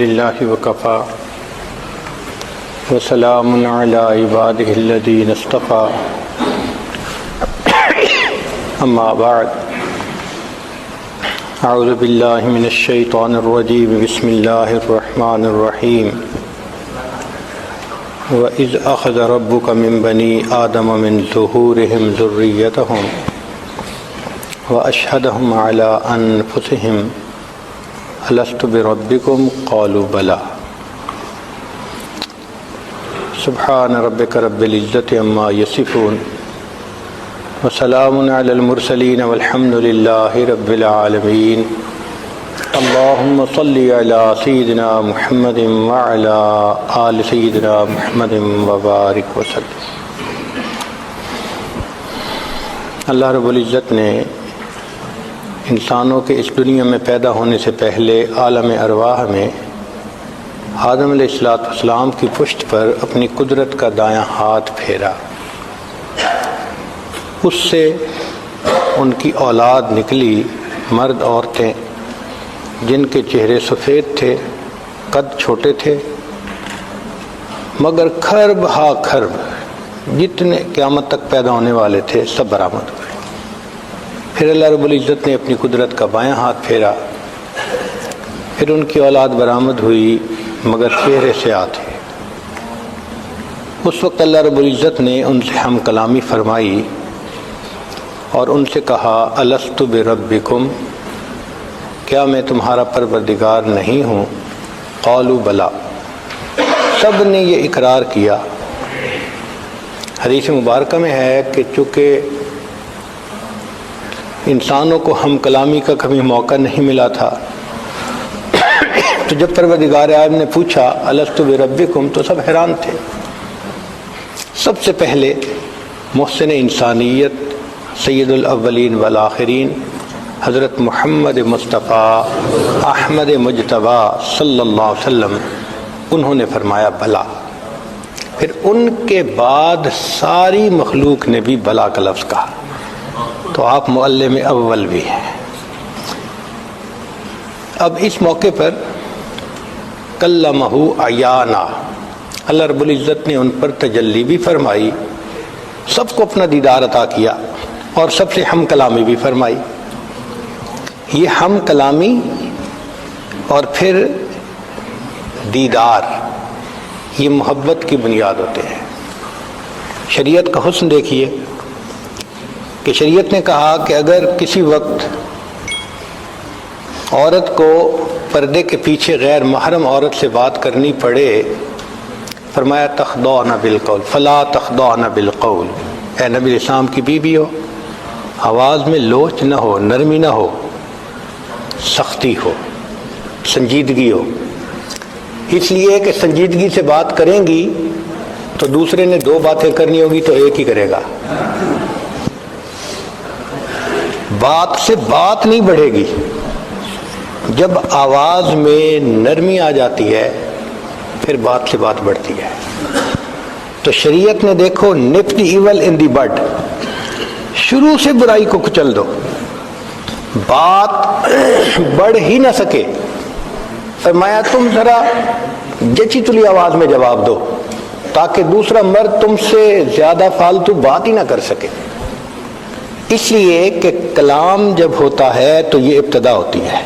للہ وکفا وسلام علی عبادہ الذین اصطفیٰ اما بعد اعوذ باللہ من الشیطان الرجیم بسم اللہ الرحمن الرحیم وَإِذْ أَخَذَ رَبُّكَ مِنْ بَنِي آدَمَ مِنْ ظُهُورِهِمْ ذُرِّيَّتَهُمْ وَأَشْهَدَهُمْ عَلَىٰ أَنفُسِهِمْ أَلَسْتُ بِرَبِّكُمْ قَالُوا بَلَىٰ سبحان ربك رب العزة عما يصفون وسلام على المرسلين والحمد لله رب العالمين اللهم صل على سيدنا محمد وعلى آل سيدنا محمد وبارك وسلم۔ اللہ رب العزت نے انسانوں کے اس دنیا میں پیدا ہونے سے پہلے عالم ارواح میں آدم علیہ السلام کی پشت پر اپنی قدرت کا دایاں ہاتھ پھیرا، اس سے ان کی اولاد نکلی، مرد عورتیں جن کے چہرے سفید تھے، قد چھوٹے تھے، مگر کھرب ہا کھرب جتنے قیامت تک پیدا ہونے والے تھے سب برآمد ہوئے۔ پھر اللہ رب العزت نے اپنی قدرت کا بایاں ہاتھ پھیرا، پھر ان کی اولاد برآمد ہوئی مگر چہرے سے آتے۔ اس وقت اللہ رب العزت نے ان سے ہم کلامی فرمائی اور ان سے کہا الست بربکم، کیا میں تمہارا پروردگار نہیں ہوں؟ قالوا بلا، سب نے یہ اقرار کیا۔ حدیث مبارکہ میں ہے کہ چونکہ انسانوں کو ہم کلامی کا کبھی موقع نہیں ملا تھا، تو جب پروردگار عالم نے پوچھا الست بربکم تو سب حیران تھے۔ سب سے پہلے محسن انسانیت سید الاولین والآخرین حضرت محمد مصطفیٰ احمد مجتبیٰ صلی اللہ علیہ وسلم، انہوں نے فرمایا بلا۔ پھر ان کے بعد ساری مخلوق نے بھی بلا کا لفظ کہا، تو آپ معلم اول بھی ہیں۔ اب اس موقع پر کلمہ عیانا، اللہ رب العزت نے ان پر تجلی بھی فرمائی، سب کو اپنا دیدار عطا کیا اور سب سے ہم کلامی بھی فرمائی۔ یہ ہم کلامی اور پھر دیدار یہ محبت کی بنیاد ہوتے ہیں۔ شریعت کا حسن دیکھیے کہ شریعت نے کہا کہ اگر کسی وقت عورت کو پردے کے پیچھے غیر محرم عورت سے بات کرنی پڑے، فرمایا تخضعن بالقول فلا تخضعن بالقول، اے نبی اسلام کی بیوی ہو، آواز میں لوچ نہ ہو، نرمی نہ ہو، سختی ہو، سنجیدگی ہو۔ اس لیے کہ سنجیدگی سے بات کریں گی تو دوسرے نے دو باتیں کرنی ہوگی تو ایک ہی کرے گا، بات سے بات نہیں بڑھے گی۔ جب آواز میں نرمی آ جاتی ہے پھر بات سے بات بڑھتی ہے۔ تو شریعت نے دیکھو نپ دی ایول ان دی بڈ، شروع سے برائی کو کچل دو، بات بڑھ ہی نہ سکے، فرمایا تم ذرا جچی تلی آواز میں جواب دو تاکہ دوسرا مرد تم سے زیادہ فالتو بات ہی نہ کر سکے۔ اس لیے کہ کلام جب ہوتا ہے تو یہ ابتدا ہوتی ہے،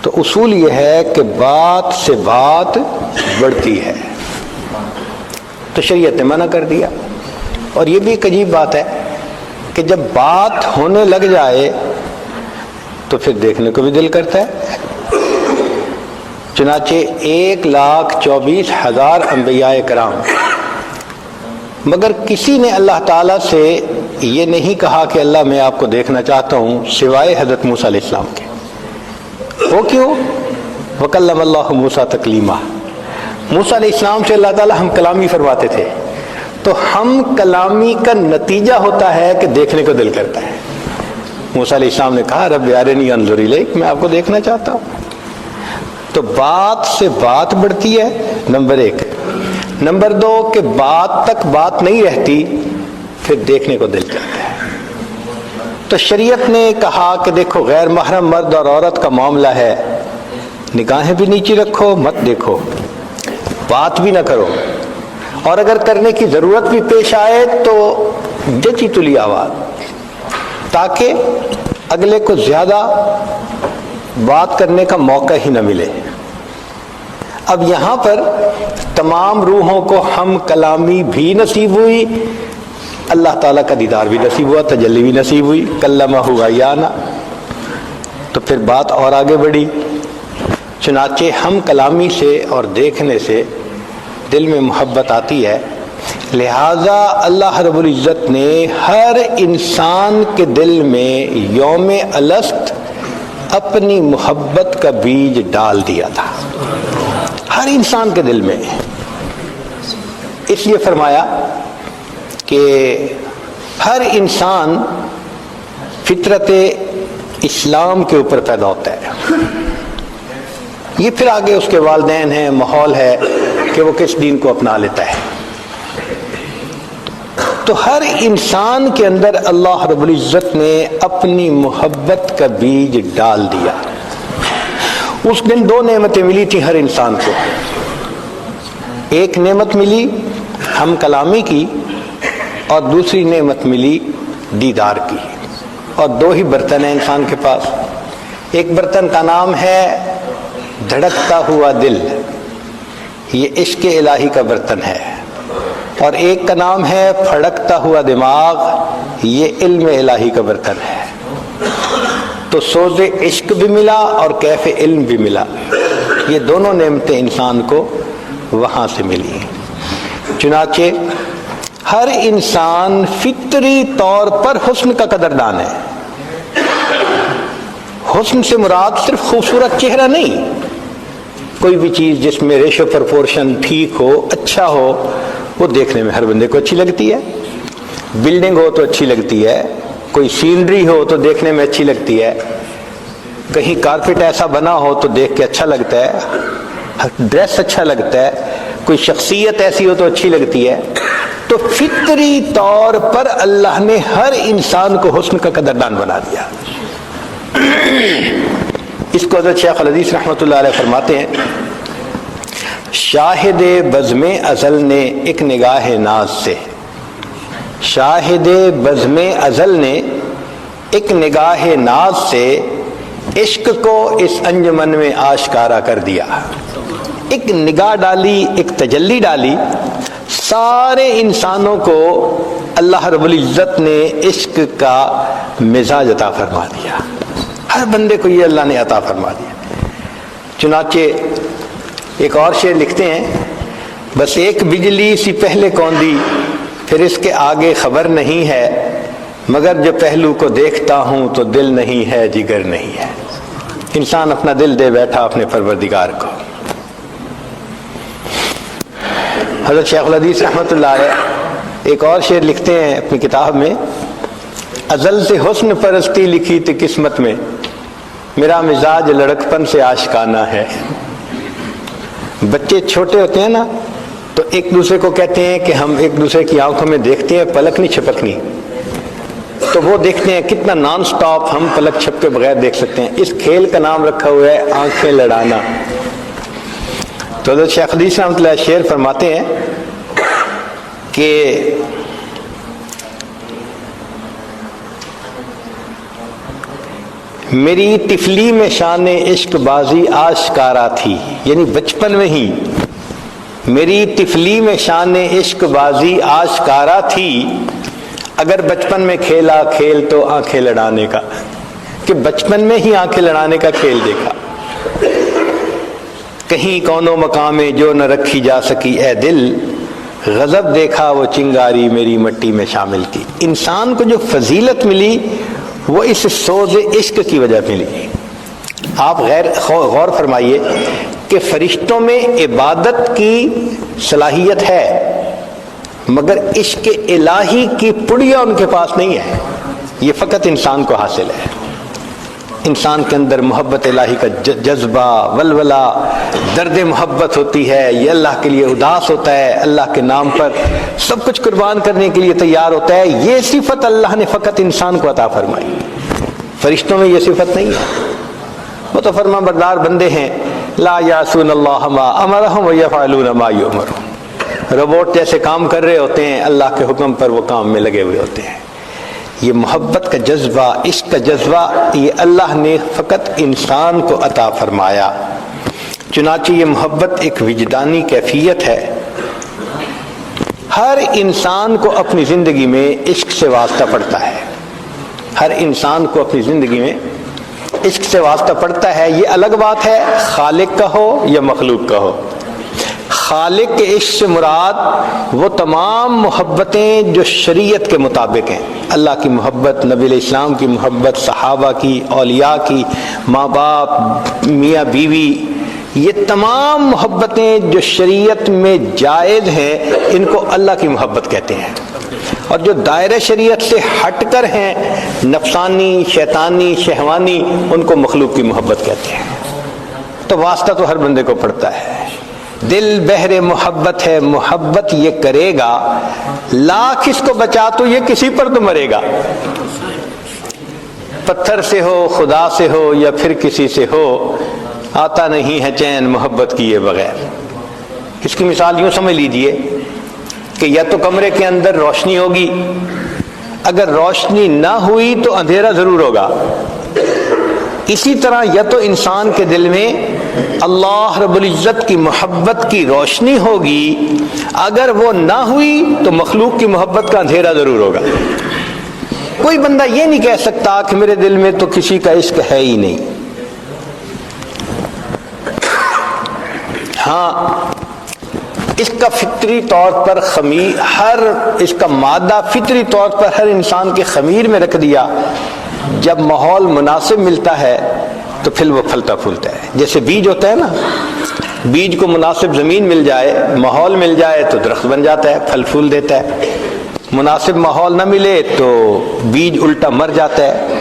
تو اصول یہ ہے کہ بات سے بات بڑھتی ہے، تو شریعت نے منع کر دیا۔ اور یہ بھی ایک عجیب بات ہے کہ جب بات ہونے لگ جائے تو پھر دیکھنے کو بھی دل کرتا ہے۔ چنانچہ 1,24,000 انبیاء کرام، مگر کسی نے اللہ تعالیٰ سے یہ نہیں کہا کہ اللہ میں آپ کو دیکھنا چاہتا ہوں سوائے حضرت موسیٰ علیہ السلام کے۔ وہ کیوں؟ وَكَلَّمَ اللَّهُ مُوسَىٰ تَكْلِيمًا، موسیٰ علیہ السلام سے اللہ تعالیٰ ہم کلامی فرماتے تھے، تو ہم کلامی کا نتیجہ ہوتا ہے کہ دیکھنے کو دل کرتا ہے۔ موسیٰ علیہ السلام نے کہا رب ارنی انظر الیک، میں آپ کو دیکھنا چاہتا ہوں۔ تو بات سے بات بڑھتی ہے، نمبر 1۔ نمبر 2 کہ بات تک بات نہیں رہتی پھر دیکھنے کو دل کرتا ہے۔ تو شریعت نے کہا کہ دیکھو غیر محرم مرد اور عورت کا معاملہ ہے، نگاہیں بھی نیچی رکھو، مت دیکھو، بات بھی نہ کرو، اور اگر کرنے کی ضرورت بھی پیش آئے تو جچی تلی آواز، تاکہ اگلے کو زیادہ بات کرنے کا موقع ہی نہ ملے۔ اب یہاں پر تمام روحوں کو ہم کلامی بھی نصیب ہوئی، اللہ تعالیٰ کا دیدار بھی نصیب ہوا، تجلی بھی نصیب ہوئی، کلمہ ہوا یانا، تو پھر بات اور آگے بڑھی۔ چنانچہ ہم کلامی سے اور دیکھنے سے دل میں محبت آتی ہے، لہذا اللہ رب العزت نے ہر انسان کے دل میں یوم الست اپنی محبت کا بیج ڈال دیا تھا، ہر انسان کے دل میں۔ اس لیے فرمایا کہ ہر انسان فطرت اسلام کے اوپر پیدا ہوتا ہے، یہ پھر آگے اس کے والدین ہیں، ماحول ہے کہ وہ کس دین کو اپنا لیتا ہے۔ تو ہر انسان کے اندر اللہ رب العزت نے اپنی محبت کا بیج ڈال دیا۔ اس دن دو نعمتیں ملی تھیں ہر انسان کو، ایک نعمت ملی ہم کلامی کی، اور دوسری نعمت ملی دیدار کی، اور دو ہی برتن ہیں انسان کے پاس۔ ایک برتن کا نام ہے دھڑکتا ہوا دل، یہ عشق الہی کا برتن ہے، اور ایک کا نام ہے پھڑکتا ہوا دماغ، یہ علم الہی کا برتن ہے۔ تو سوز عشق بھی ملا اور کیف علم بھی ملا، یہ دونوں نعمتیں انسان کو وہاں سے ملی۔ چنانچہ ہر انسان فطری طور پر حسن کا قدردان ہے۔ حسن سے مراد صرف خوبصورت چہرہ نہیں، کوئی بھی چیز جس میں ریشو پرپورشن ٹھیک ہو، اچھا ہو، وہ دیکھنے میں ہر بندے کو اچھی لگتی ہے۔ بلڈنگ ہو تو اچھی لگتی ہے، کوئی سینری ہو تو دیکھنے میں اچھی لگتی ہے، کہیں کارپیٹ ایسا بنا ہو تو دیکھ کے اچھا لگتا ہے، ڈریس اچھا لگتا ہے، کوئی شخصیت ایسی ہو تو اچھی لگتی ہے۔ تو فطری طور پر اللہ نے ہر انسان کو حسن کا قدردان بنا دیا۔ اس کو حضرت شیخ الحدیث رحمۃ اللہ علیہ فرماتے ہیں، شاہد بزم ازل نے ایک نگاہ ناز سے، شاہد بزم ازل نے ایک نگاہ ناز سے عشق کو اس انجمن میں آشکارا کر دیا۔ ایک نگاہ ڈالی، ایک تجلی ڈالی، سارے انسانوں کو اللہ رب العزت نے عشق کا مزاج عطا فرما دیا، ہر بندے کو یہ اللہ نے عطا فرما دیا۔ چنانچہ ایک اور شعر لکھتے ہیں، بس ایک بجلی سی پہلے کوندی، پھر اس کے آگے خبر نہیں ہے، مگر جو پہلو کو دیکھتا ہوں تو دل نہیں ہے، جگر نہیں ہے۔ انسان اپنا دل دے بیٹھا اپنے پروردگار کو۔ حضرت شیخ الحدیث رحمۃ اللہ علیہ ایک اور شعر لکھتے ہیں اپنی کتاب میں، ازل سے حسن پرستی لکھی تھی قسمت میں، میرا مزاج لڑکپن سے آشکانہ ہے۔ بچے چھوٹے ہوتے ہیں نا تو ایک دوسرے کو کہتے ہیں کہ ہم ایک دوسرے کی آنکھوں میں دیکھتے ہیں، پلک نہیں چھپکنی، تو وہ دیکھتے ہیں کتنا نان سٹاپ ہم پلک چھپ کے بغیر دیکھ سکتے ہیں۔ اس کھیل کا نام رکھا ہوا ہے آنکھیں لڑانا۔ تو حضرت شیخ الحدیث رحمۃ اللہ شعر فرماتے ہیں کہ میری طفلی میں شان عشق بازی آشکارا تھی، یعنی بچپن میں ہی میری طفلی میں شان عشق بازی آشکارا تھی، اگر بچپن میں کھیلا کھیل تو آنکھیں لڑانے کا، کہ بچپن میں ہی آنکھیں لڑانے کا کھیل دیکھا۔ کہیں کونوں مقام میں جو نہ رکھی جا سکی اے دل، غضب دیکھا وہ چنگاری میری مٹی میں شامل کی۔ انسان کو جو فضیلت ملی وہ اس سوز عشق کی وجہ ملی۔ آپ غور فرمائیے کہ فرشتوں میں عبادت کی صلاحیت ہے، مگر عشق الہی کی پڑیا ان کے پاس نہیں ہے، یہ فقط انسان کو حاصل ہے۔ انسان کے اندر محبت الہی کا جذبہ، ولولہ، درد محبت ہوتی ہے، یہ اللہ کے لیے اداس ہوتا ہے، اللہ کے نام پر سب کچھ قربان کرنے کے لیے تیار ہوتا ہے۔ یہ صفت اللہ نے فقط انسان کو عطا فرمائی، فرشتوں میں یہ صفت نہیں ہے۔ وہ تو فرما بردار بندے ہیں، لا یعصون اللہ ما امرہم ویفعلون ما یؤمرون. روبوٹ جیسے کام کر رہے ہوتے ہیں، اللہ کے حکم پر وہ کام میں لگے ہوئے ہوتے ہیں. یہ محبت کا جذبہ، عشق کا جذبہ، یہ اللہ نے فقط انسان کو عطا فرمایا. چنانچہ یہ محبت ایک وجدانی کیفیت ہے. ہر انسان کو اپنی زندگی میں عشق سے واسطہ پڑتا ہے. ہر انسان کو اپنی زندگی میں عشق سے واسطہ پڑتا ہے. یہ الگ بات ہے خالق کا ہو یا مخلوق کا ہو. خالق کے عشق سے مراد وہ تمام محبتیں جو شریعت کے مطابق ہیں. اللہ کی محبت، نبی علیہ السلام کی محبت، صحابہ کی، اولیاء کی، ماں باپ، میاں بیوی، یہ تمام محبتیں جو شریعت میں جائز ہیں ان کو اللہ کی محبت کہتے ہیں. اور جو دائرہ شریعت سے ہٹ کر ہیں، نفسانی، شیطانی، شہوانی، ان کو مخلوق کی محبت کہتے ہیں. تو واسطہ تو ہر بندے کو پڑتا ہے. دل بحر محبت ہے، محبت یہ کرے گا، لاکھ اس کو بچا تو یہ کسی پر تو مرے گا. پتھر سے ہو، خدا سے ہو یا پھر کسی سے ہو، آتا نہیں ہے چین محبت کیے بغیر. اس کی مثال یوں سمجھ لیجئے کہ یا تو کمرے کے اندر روشنی ہوگی، اگر روشنی نہ ہوئی تو اندھیرا ضرور ہوگا. اسی طرح یا تو انسان کے دل میں اللہ رب العزت کی محبت کی روشنی ہوگی، اگر وہ نہ ہوئی تو مخلوق کی محبت کا اندھیرا ضرور ہوگا. کوئی بندہ یہ نہیں کہہ سکتا کہ میرے دل میں تو کسی کا عشق ہے ہی نہیں. ہاں، اس کا فطری طور پر اس کا مادہ فطری طور پر ہر انسان کے خمیر میں رکھ دیا. جب ماحول مناسب ملتا ہے تو پھر وہ پھلتا پھولتا ہے. جیسے بیج ہوتا ہے نا، بیج کو مناسب زمین مل جائے، ماحول مل جائے تو درخت بن جاتا ہے، پھل پھول دیتا ہے. مناسب ماحول نہ ملے تو بیج الٹا مر جاتا ہے.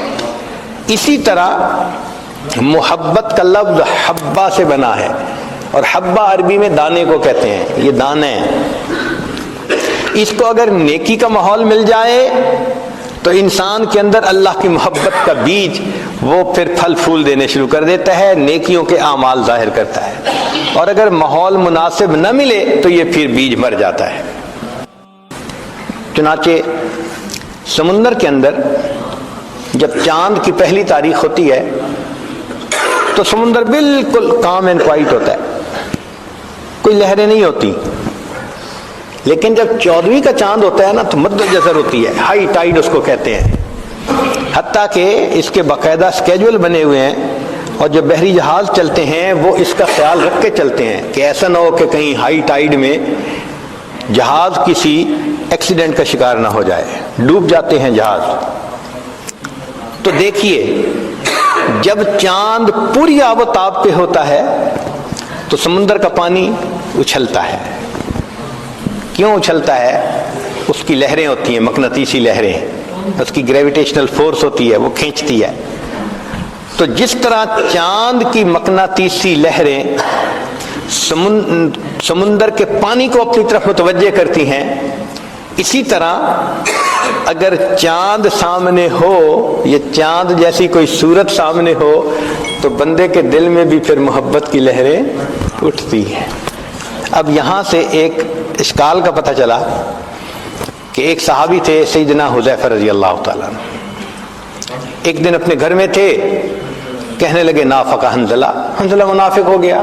اسی طرح محبت کا لفظ حبہ سے بنا ہے، اور حبہ عربی میں دانے کو کہتے ہیں. یہ دانے ہیں. اس کو اگر نیکی کا ماحول مل جائے تو انسان کے اندر اللہ کی محبت کا بیج وہ پھر پھل پھول دینے شروع کر دیتا ہے، نیکیوں کے اعمال ظاہر کرتا ہے. اور اگر ماحول مناسب نہ ملے تو یہ پھر بیج مر جاتا ہے. چنانچہ سمندر کے اندر جب چاند کی پہلی تاریخ ہوتی ہے تو سمندر بالکل کام اینڈ کوائٹ ہوتا ہے، کوئی لہریں نہیں ہوتی. لیکن جب 14ویں کا چاند ہوتا ہے نا تو مد جزر ہوتی ہے، ہائی ٹائیڈ اس کو کہتے ہیں. حتیٰ کہ اس کے باقاعدہ اسکیجول بنے ہوئے ہیں، اور جو بحری جہاز چلتے ہیں وہ اس کا خیال رکھ کے چلتے ہیں کہ ایسا نہ ہو کہ کہیں ہائی ٹائیڈ میں جہاز کسی ایکسیڈنٹ کا شکار نہ ہو جائے، ڈوب جاتے ہیں جہاز. تو دیکھیے جب چاند پوری آب و تاب پہ ہوتا ہے تو سمندر کا پانی اچھلتا ہے. کیوں اچھلتا ہے؟ اس کی لہریں ہوتی ہیں، مقناطیسی لہریں، اس کی گریویٹیشنل فورس ہوتی ہے، وہ کھینچتی ہے. تو جس طرح چاند کی مقناطیسی لہریں سمندر کے پانی کو اپنی طرف متوجہ کرتی ہیں، اسی طرح اگر چاند سامنے ہو یا چاند جیسی کوئی صورت سامنے ہو تو بندے کے دل میں بھی پھر محبت کی لہریں اٹھتی ہیں. اب یہاں سے ایک اشکال کا پتہ چلا کہ ایک صحابی تھے سیدنا حذیفہ رضی اللہ تعالیٰ عنہ. ایک دن اپنے گھر میں تھے، کہنے لگے نافق حنظلہ، حنظلہ منافق ہو گیا.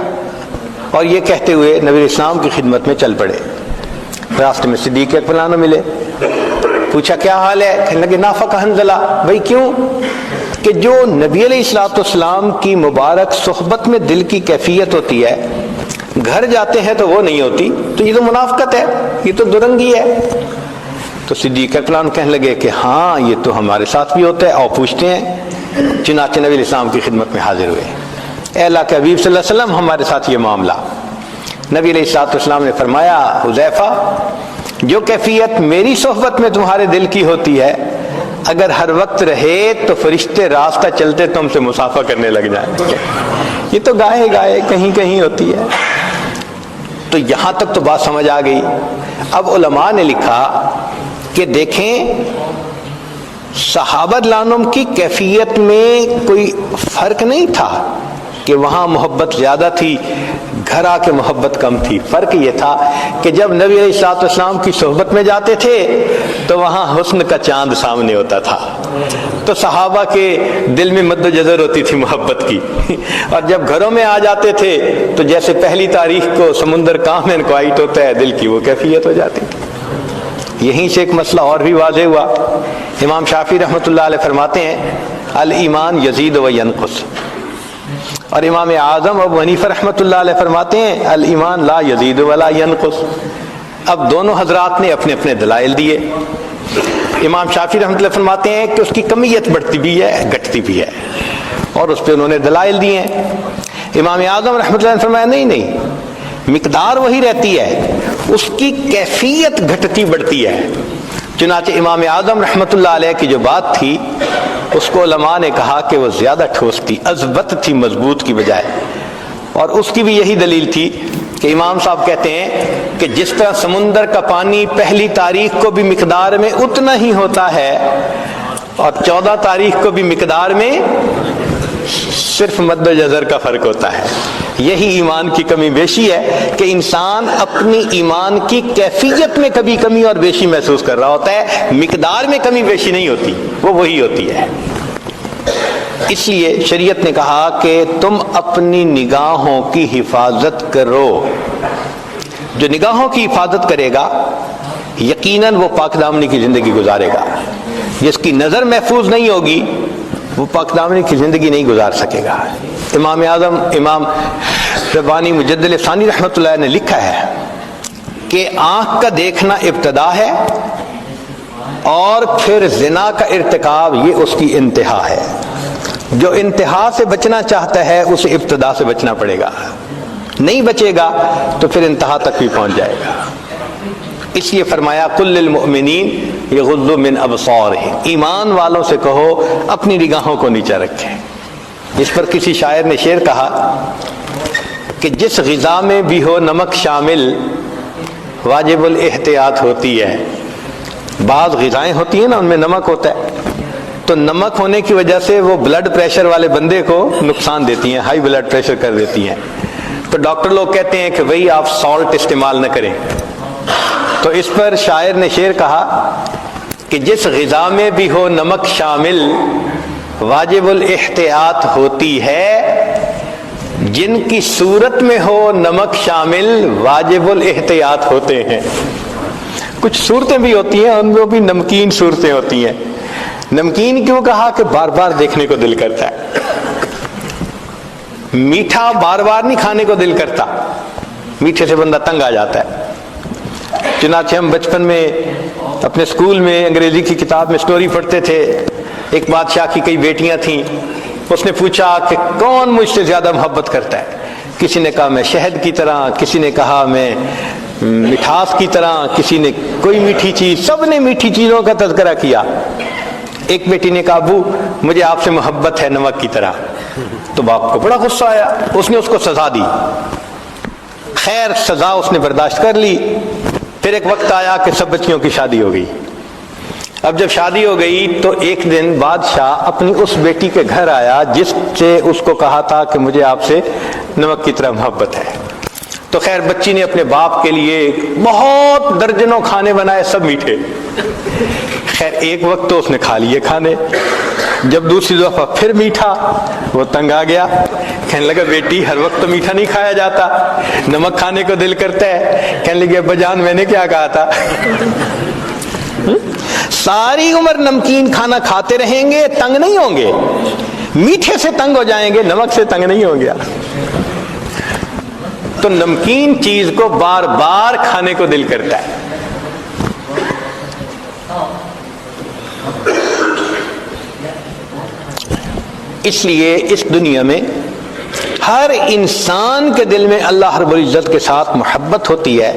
اور یہ کہتے ہوئے نبی اسلام کی خدمت میں چل پڑے. راستے میں صدیق اکبر نہ ملے، پوچھا کیا حال ہے؟ کہنے لگے نافق حنظلہ. بھائی کیوں؟ کہ جو نبی علیہ الصلوۃ والسلام کی مبارک صحبت میں دل کی کیفیت ہوتی ہے، گھر جاتے ہیں تو وہ نہیں ہوتی، تو یہ تو منافقت ہے، یہ تو درنگی ہے. تو صدیق اکبر کہنے لگے کہ ہاں یہ تو ہمارے ساتھ بھی ہوتا ہے، اور پوچھتے ہیں. چنانچہ نبی علیہ السلام کی خدمت میں حاضر ہوئے. اے اللہ کے حبیب صلی اللہ علیہ وسلم، ہمارے ساتھ یہ معاملہ. نبی علیہ الصلوۃ والسلام نے فرمایا حذیفہ، جو کیفیت میری صحبت میں تمہارے دل کی ہوتی ہے، اگر ہر وقت رہے تو فرشتے راستہ چلتے تم سے مسافہ کرنے لگ جائیں. یہ تو گائے گائے کہیں کہیں ہوتی ہے. تو یہاں تک تو بات سمجھ آ گئی. اب علماء نے لکھا کہ دیکھیں صحابہ رضی اللہ عنہم کی کیفیت میں کوئی فرق نہیں تھا کہ وہاں محبت زیادہ تھی، گھر آ کے محبت کم تھی۔ فرق یہ تھا کہ جب نبی علیہ الصلوۃ والسلام کی صحبت میں جاتے تھے تو وہاں حسن کا چاند سامنے ہوتا تھا، تو صحابہ کے دل میں مد و جزر ہوتی تھی محبت کی، اور جب گھروں میں آ جاتے تھے تو جیسے پہلی تاریخ کو سمندر کام اینڈ کوائٹ ہوتا ہے، دل کی وہ کیفیت ہو جاتی تھی۔ یہیں سے ایک مسئلہ اور بھی واضح ہوا۔ امام شافعی رحمۃ اللہ علیہ فرماتے ہیں الایمان یزید و ینقص، اور امام اعظم ابو حنیفہ رحمۃ اللہ علیہ فرماتے ہیں الایمان لا یزید ولا ینقص۔ اب دونوں حضرات نے اپنے اپنے دلائل دیے۔ امام شافعی رحمۃ اللہ فرماتے ہیں کہ اس کی کمیت بڑھتی بھی ہے گھٹتی بھی ہے، اور اس پہ انہوں نے دلائل دیے ہیں۔ امام اعظم رحمۃ اللہ نے فرمایا نہیں، مقدار وہی رہتی ہے، اس کی کیفیت گھٹتی بڑھتی ہے۔ چنانچہ امام اعظم رحمۃ اللہ علیہ کی جو بات تھی اس کو علماء نے کہا کہ وہ زیادہ ٹھوس تھی، اضبط تھی مضبوط کی بجائے، اور اس کی بھی یہی دلیل تھی کہ امام صاحب کہتے ہیں کہ جس طرح سمندر کا پانی پہلی تاریخ کو بھی مقدار میں اتنا ہی ہوتا ہے اور 14 تاریخ کو بھی مقدار میں صرف مد و جزر کا فرق ہوتا ہے۔ یہی ایمان کی کمی بیشی ہے کہ انسان اپنی ایمان کی کیفیت میں کبھی کمی اور بیشی محسوس کر رہا ہوتا ہے، مقدار میں کمی بیشی نہیں ہوتی، وہ وہی ہوتی ہے۔ اس لیے شریعت نے کہا کہ تم اپنی نگاہوں کی حفاظت کرو۔ جو نگاہوں کی حفاظت کرے گا یقیناً وہ پاک دامنی کی زندگی گزارے گا، جس کی نظر محفوظ نہیں ہوگی وہ پاک دامنی کی زندگی نہیں گزار سکے گا۔ امام اعظم امام ربانی مجدد ثانی رحمۃ اللہ نے لکھا ہے کہ آنکھ کا دیکھنا ابتدا ہے اور پھر زنا کا ارتکاب یہ اس کی انتہا ہے۔ جو انتہا سے بچنا چاہتا ہے اسے ابتدا سے بچنا پڑے گا، نہیں بچے گا تو پھر انتہا تک بھی پہنچ جائے گا۔ اس لیے فرمایا قل للمؤمنین یغضوا من ابصارہم، ایمان والوں سے کہو اپنی نگاہوں کو نیچا رکھیں۔ اس پر کسی شاعر نے شعر کہا کہ جس غذا میں بھی ہو نمک شامل واجب الاحتیاط ہوتی ہے۔ بعض غذائیں ہوتی ہیں نا ان میں نمک ہوتا ہے، تو نمک ہونے کی وجہ سے وہ بلڈ پریشر والے بندے کو نقصان دیتی ہیں، ہائی بلڈ پریشر کر دیتی ہیں، تو ڈاکٹر لوگ کہتے ہیں کہ بھئی آپ سالٹ استعمال نہ کریں۔ تو اس پر شاعر نے شعر کہا کہ جس غذا میں بھی ہو نمک شامل واجب الاحتیاط ہوتی ہے، جن کی صورت میں ہو نمک شامل واجب الاحتیاط ہوتے ہیں۔ کچھ صورتیں بھی ہوتی ہیں ان میں بھی نمکین صورتیں ہوتی ہیں۔ نمکین کیوں کہا کہ بار بار دیکھنے کو دل کرتا ہے، میٹھا بار بار نہیں کھانے کو دل کرتا، میٹھے سے بندہ تنگ آ جاتا ہے۔ چنانچہ ہم بچپن میں اپنے اسکول میں انگریزی کی کتاب میں سٹوری پڑھتے تھے، ایک بادشاہ کی کئی بیٹیاں تھیں، اس نے پوچھا کہ کون مجھ سے زیادہ محبت کرتا ہے؟ کسی نے کہا میں شہد کی طرح، کسی نے کہا میں مٹھاس کی طرح، کسی نے کوئی میٹھی چیز، سب نے میٹھی چیزوں کا تذکرہ کیا۔ ایک بیٹی نے کہا ابو مجھے آپ سے محبت ہے نمک کی طرح، تو باپ کو بڑا غصہ آیا، اس نے اس کو سزا دی۔ خیر سزا اس نے برداشت کر لی۔ پھر ایک وقت آیا کہ سب بچیوں کی شادی ہو گئی۔ اب جب شادی ہو گئی تو ایک دن بادشاہ اپنی اس بیٹی کے گھر آیا جس سے اس کو کہا تھا کہ مجھے آپ سے نمک کی طرح محبت ہے۔ تو خیر بچی نے اپنے باپ کے لیے بہت درجنوں کھانے بنائے، سب میٹھے۔ خیر ایک وقت تو اس نے کھا لیے کھانے، جب دوسری دفعہ پھر میٹھا، وہ تنگ آ گیا، کہنے لگا بیٹی ہر وقت تو میٹھا نہیں کھایا جاتا، نمک کھانے کو دل کرتا ہے۔ کہنے لگے ابا جان میں نے کیا کہا تھا؟ ساری عمر نمکین کھانا کھاتے رہیں گے تنگ نہیں ہوں گے، میٹھے سے تنگ ہو جائیں گے، نمک سے تنگ نہیں ہوں گے۔ تو نمکین چیز کو بار بار کھانے کو دل کرتا ہے۔ اس لیے اس دنیا میں ہر انسان کے دل میں اللہ رب العزت کے ساتھ محبت ہوتی ہے،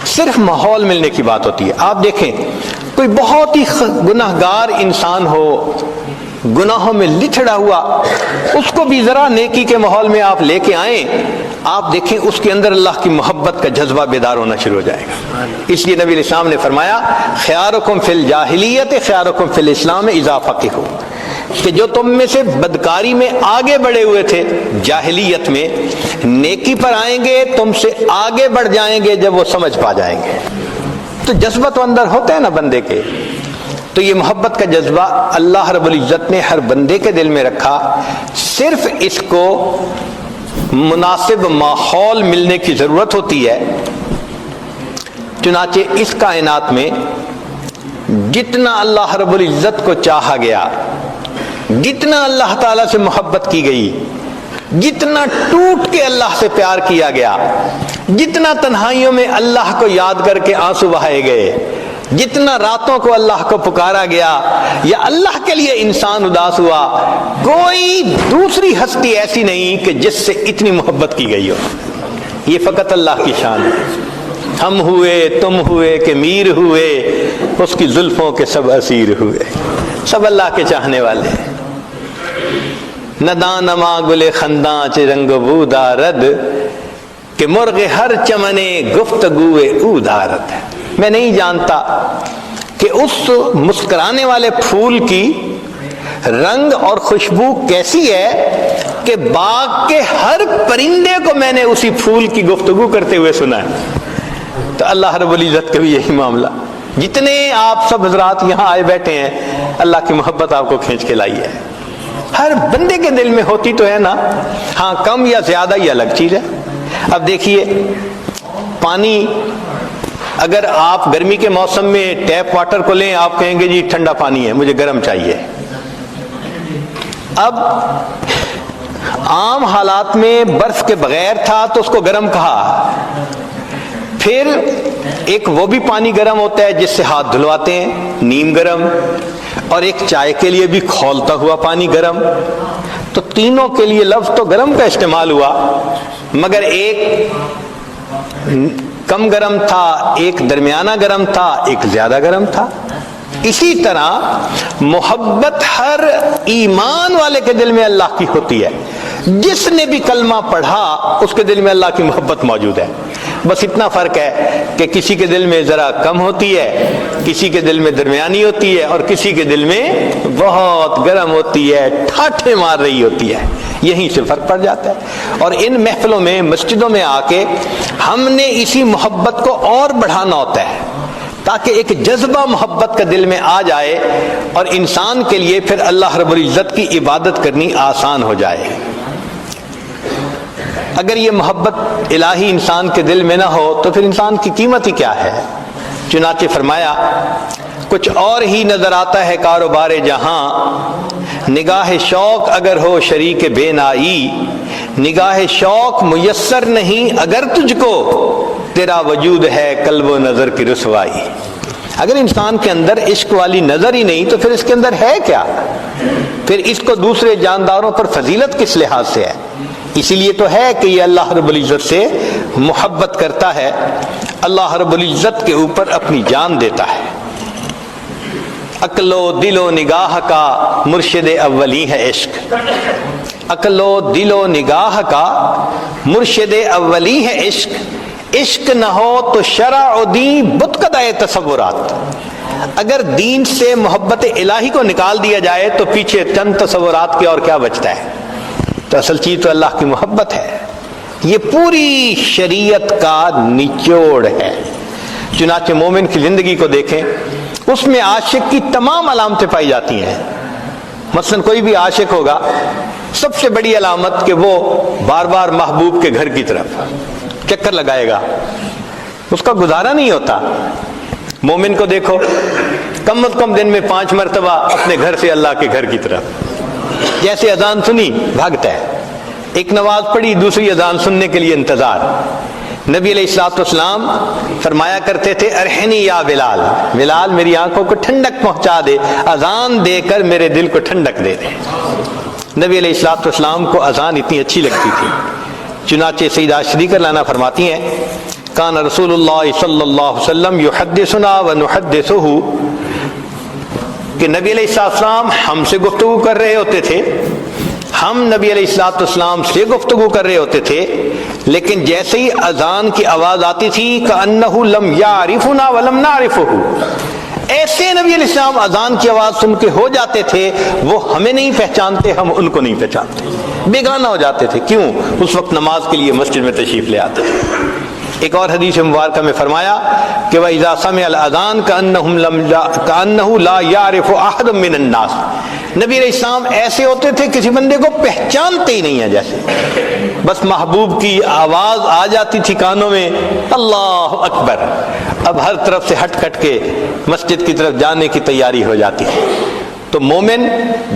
صرف ماحول ملنے کی بات ہوتی ہے۔ آپ دیکھیں کوئی بہت ہی گناہگار انسان ہو، گناہوں میں لچڑا ہوا، اس کو بھی ذرا نیکی کے ماحول میں آپ لے کے آئیں، آپ دیکھیں اس کے اندر اللہ کی محبت کا جذبہ بیدار ہونا شروع ہو جائے گا۔ اس لیے نبی علیہ السلام نے فرمایا خیارکم فی الجاہلیت خیارکم فی الاسلام اذا فقہوا، کہ جو تم میں سے بدکاری میں آگے بڑھے ہوئے تھے جاہلیت میں، نیکی پر آئیں گے، تم سے آگے بڑھ جائیں گے جب وہ سمجھ پا جائیں گے۔ تو جذبہ تو اندر ہوتا ہے نا بندے کے، تو یہ محبت کا جذبہ اللہ رب العزت نے ہر بندے کے دل میں رکھا، صرف اس کو مناسب ماحول ملنے کی ضرورت ہوتی ہے۔ چنانچہ اس کائنات میں جتنا اللہ رب العزت کو چاہا گیا، جتنا اللہ تعالیٰ سے محبت کی گئی، جتنا ٹوٹ کے اللہ سے پیار کیا گیا، جتنا تنہائیوں میں اللہ کو یاد کر کے آنسو بہائے گئے، جتنا راتوں کو اللہ کو پکارا گیا یا اللہ کے لیے انسان اداس ہوا، کوئی دوسری ہستی ایسی نہیں کہ جس سے اتنی محبت کی گئی ہو۔ یہ فقط اللہ کی شان ہے۔ ہم ہوئے، تم ہوئے کہ میر ہوئے، اس کی زلفوں کے سب اسیر ہوئے، سب اللہ کے چاہنے والے ہیں۔ ندان نما گل خنداں چ رنگ بو دارد کہ مرغ ہر چمنے گفتگوے او دارد۔ میں نہیں جانتا کہ اس مسکرانے والے پھول کی رنگ اور خوشبو کیسی ہے کہ باغ کے ہر پرندے کو میں نے اسی پھول کی گفتگو کرتے ہوئے سنا ہے۔ تو اللہ رب العزت کا بھی یہی معاملہ، جتنے آپ سب حضرات یہاں آئے بیٹھے ہیں، اللہ کی محبت آپ کو کھینچ کے لائی ہے۔ ہر بندے کے دل میں ہوتی تو ہے نا، ہاں کم یا زیادہ یہ الگ چیز ہے۔ اب دیکھیے پانی، اگر آپ گرمی کے موسم میں ٹیپ واٹر کو لیں، آپ کہیں گے جی ٹھنڈا پانی ہے، مجھے گرم چاہیے۔ اب عام حالات میں برف کے بغیر تھا تو اس کو گرم کہا، پھر ایک وہ بھی پانی گرم ہوتا ہے جس سے ہاتھ دھلواتے ہیں، نیم گرم، اور ایک چائے کے لیے بھی کھولتا ہوا پانی گرم۔ تو تینوں کے لیے لفظ تو گرم کا استعمال ہوا، مگر ایک کم گرم تھا، ایک درمیانہ گرم تھا، ایک زیادہ گرم تھا۔ اسی طرح محبت ہر ایمان والے کے دل میں اللہ کی ہوتی ہے۔ جس نے بھی کلمہ پڑھا اس کے دل میں اللہ کی محبت موجود ہے۔ بس اتنا فرق ہے کہ کسی کے دل میں ذرا کم ہوتی ہے، کسی کے دل میں درمیانی ہوتی ہے، اور کسی کے دل میں بہت گرم ہوتی ہے، ٹھاٹھے مار رہی ہوتی ہے۔ یہیں سے فرق پڑ جاتا ہے۔ اور ان محفلوں میں، مسجدوں میں آ کے ہم نے اسی محبت کو اور بڑھانا ہوتا ہے، تاکہ ایک جذبہ محبت کا دل میں آ جائے اور انسان کے لیے پھر اللہ رب العزت کی عبادت کرنی آسان ہو جائے۔ اگر یہ محبت الہی انسان کے دل میں نہ ہو تو پھر انسان کی قیمت ہی کیا ہے؟ چنانچہ فرمایا کچھ اور ہی نظر آتا ہے کاروبار جہاں، نگاہ شوق اگر ہو شریک بے نائی، نگاہ شوق میسر نہیں اگر تجھ کو، تیرا وجود ہے قلب و نظر کی رسوائی۔ اگر انسان کے اندر عشق والی نظر ہی نہیں تو پھر اس کے اندر ہے کیا؟ پھر اس کو دوسرے جانداروں پر فضیلت کس لحاظ سے ہے؟ اسی لیے تو ہے کہ یہ اللہ رب العزت سے محبت کرتا ہے، اللہ رب العزت کے اوپر اپنی جان دیتا ہے۔ عقل و دل و نگاہ کا مرشد اولی ہے عشق، عقل و دل و نگاہ کا مرشد اولی ہے عشق، عشق نہ ہو تو شرع و دین بت قدائے تصورات۔ اگر دین سے محبت الہی کو نکال دیا جائے تو پیچھے چند تصورات کے اور کیا بچتا ہے؟ تو اصل چیز تو اللہ کی محبت ہے، یہ پوری شریعت کا نچوڑ ہے۔ چنانچہ مومن کی زندگی کو دیکھیں، اس میں عاشق کی تمام علامتیں پائی جاتی ہیں۔ مثلا کوئی بھی عاشق ہوگا، سب سے بڑی علامت کہ وہ بار بار محبوب کے گھر کی طرف چکر لگائے گا، اس کا گزارا نہیں ہوتا۔ مومن کو دیکھو، کم از کم دن میں 5 مرتبہ اپنے گھر سے اللہ کے گھر کی طرف، جیسے اذان سنی بھاگتا ہے، ایک نماز پڑھی دوسری اذان سننے کے لیے انتظار۔ نبی علیہ الصلوۃ والسلام فرمایا کرتے تھے ارحنی یا بلال، بلال میری آنکھوں کو ٹھنڈک پہنچا دے، اذان دے کر میرے دل کو ٹھنڈک دے دے۔ نبی علیہ الصلوۃ والسلام کو اذان اتنی اچھی لگتی تھی، چنانچہ سیدہ شریکہ لانا فرماتی ہیں کان رسول اللہ صلی اللہ علیہ وسلم یحدثنا ونحدثہ، کہ نبی علیہ السلام ہم سے گفتگو کر رہے ہوتے تھے، ہم نبی علیہ السلام سے گفتگو کر رہے ہوتے تھے، لیکن جیسے ہی اذان کی آواز آتی تھی کأنہ لم یعرفنا ولم نعرفہ، ایسے نبی علیہ السلام اذان کی آواز سن کے ہو جاتے تھے، وہ ہمیں نہیں پہچانتے، ہم ان کو نہیں پہچانتے، بیگانہ ہو جاتے تھے. کیوں؟ اس وقت نماز کے لیے مسجد میں تشریف لے آتے تھے. ایک اور حدیث مبارکہ میں فرمایا کہ وَإِذَا سَمِعَ الْأَذَانَ كَأَنَّهُ لَا يَعْرِفُ أَحَدٌ مِّنَ النَّاسِ. نبی علیہ السلام ایسے ہوتے تھے کسی بندے کو پہچانتے ہی نہیں ہیں، جیسے بس محبوب کی آواز آ جاتی تھی کانوں میں، اللہ اکبر، اب ہر طرف سے ہٹ کٹ کے مسجد کی طرف جانے کی تیاری ہو جاتی ہے. تو مومن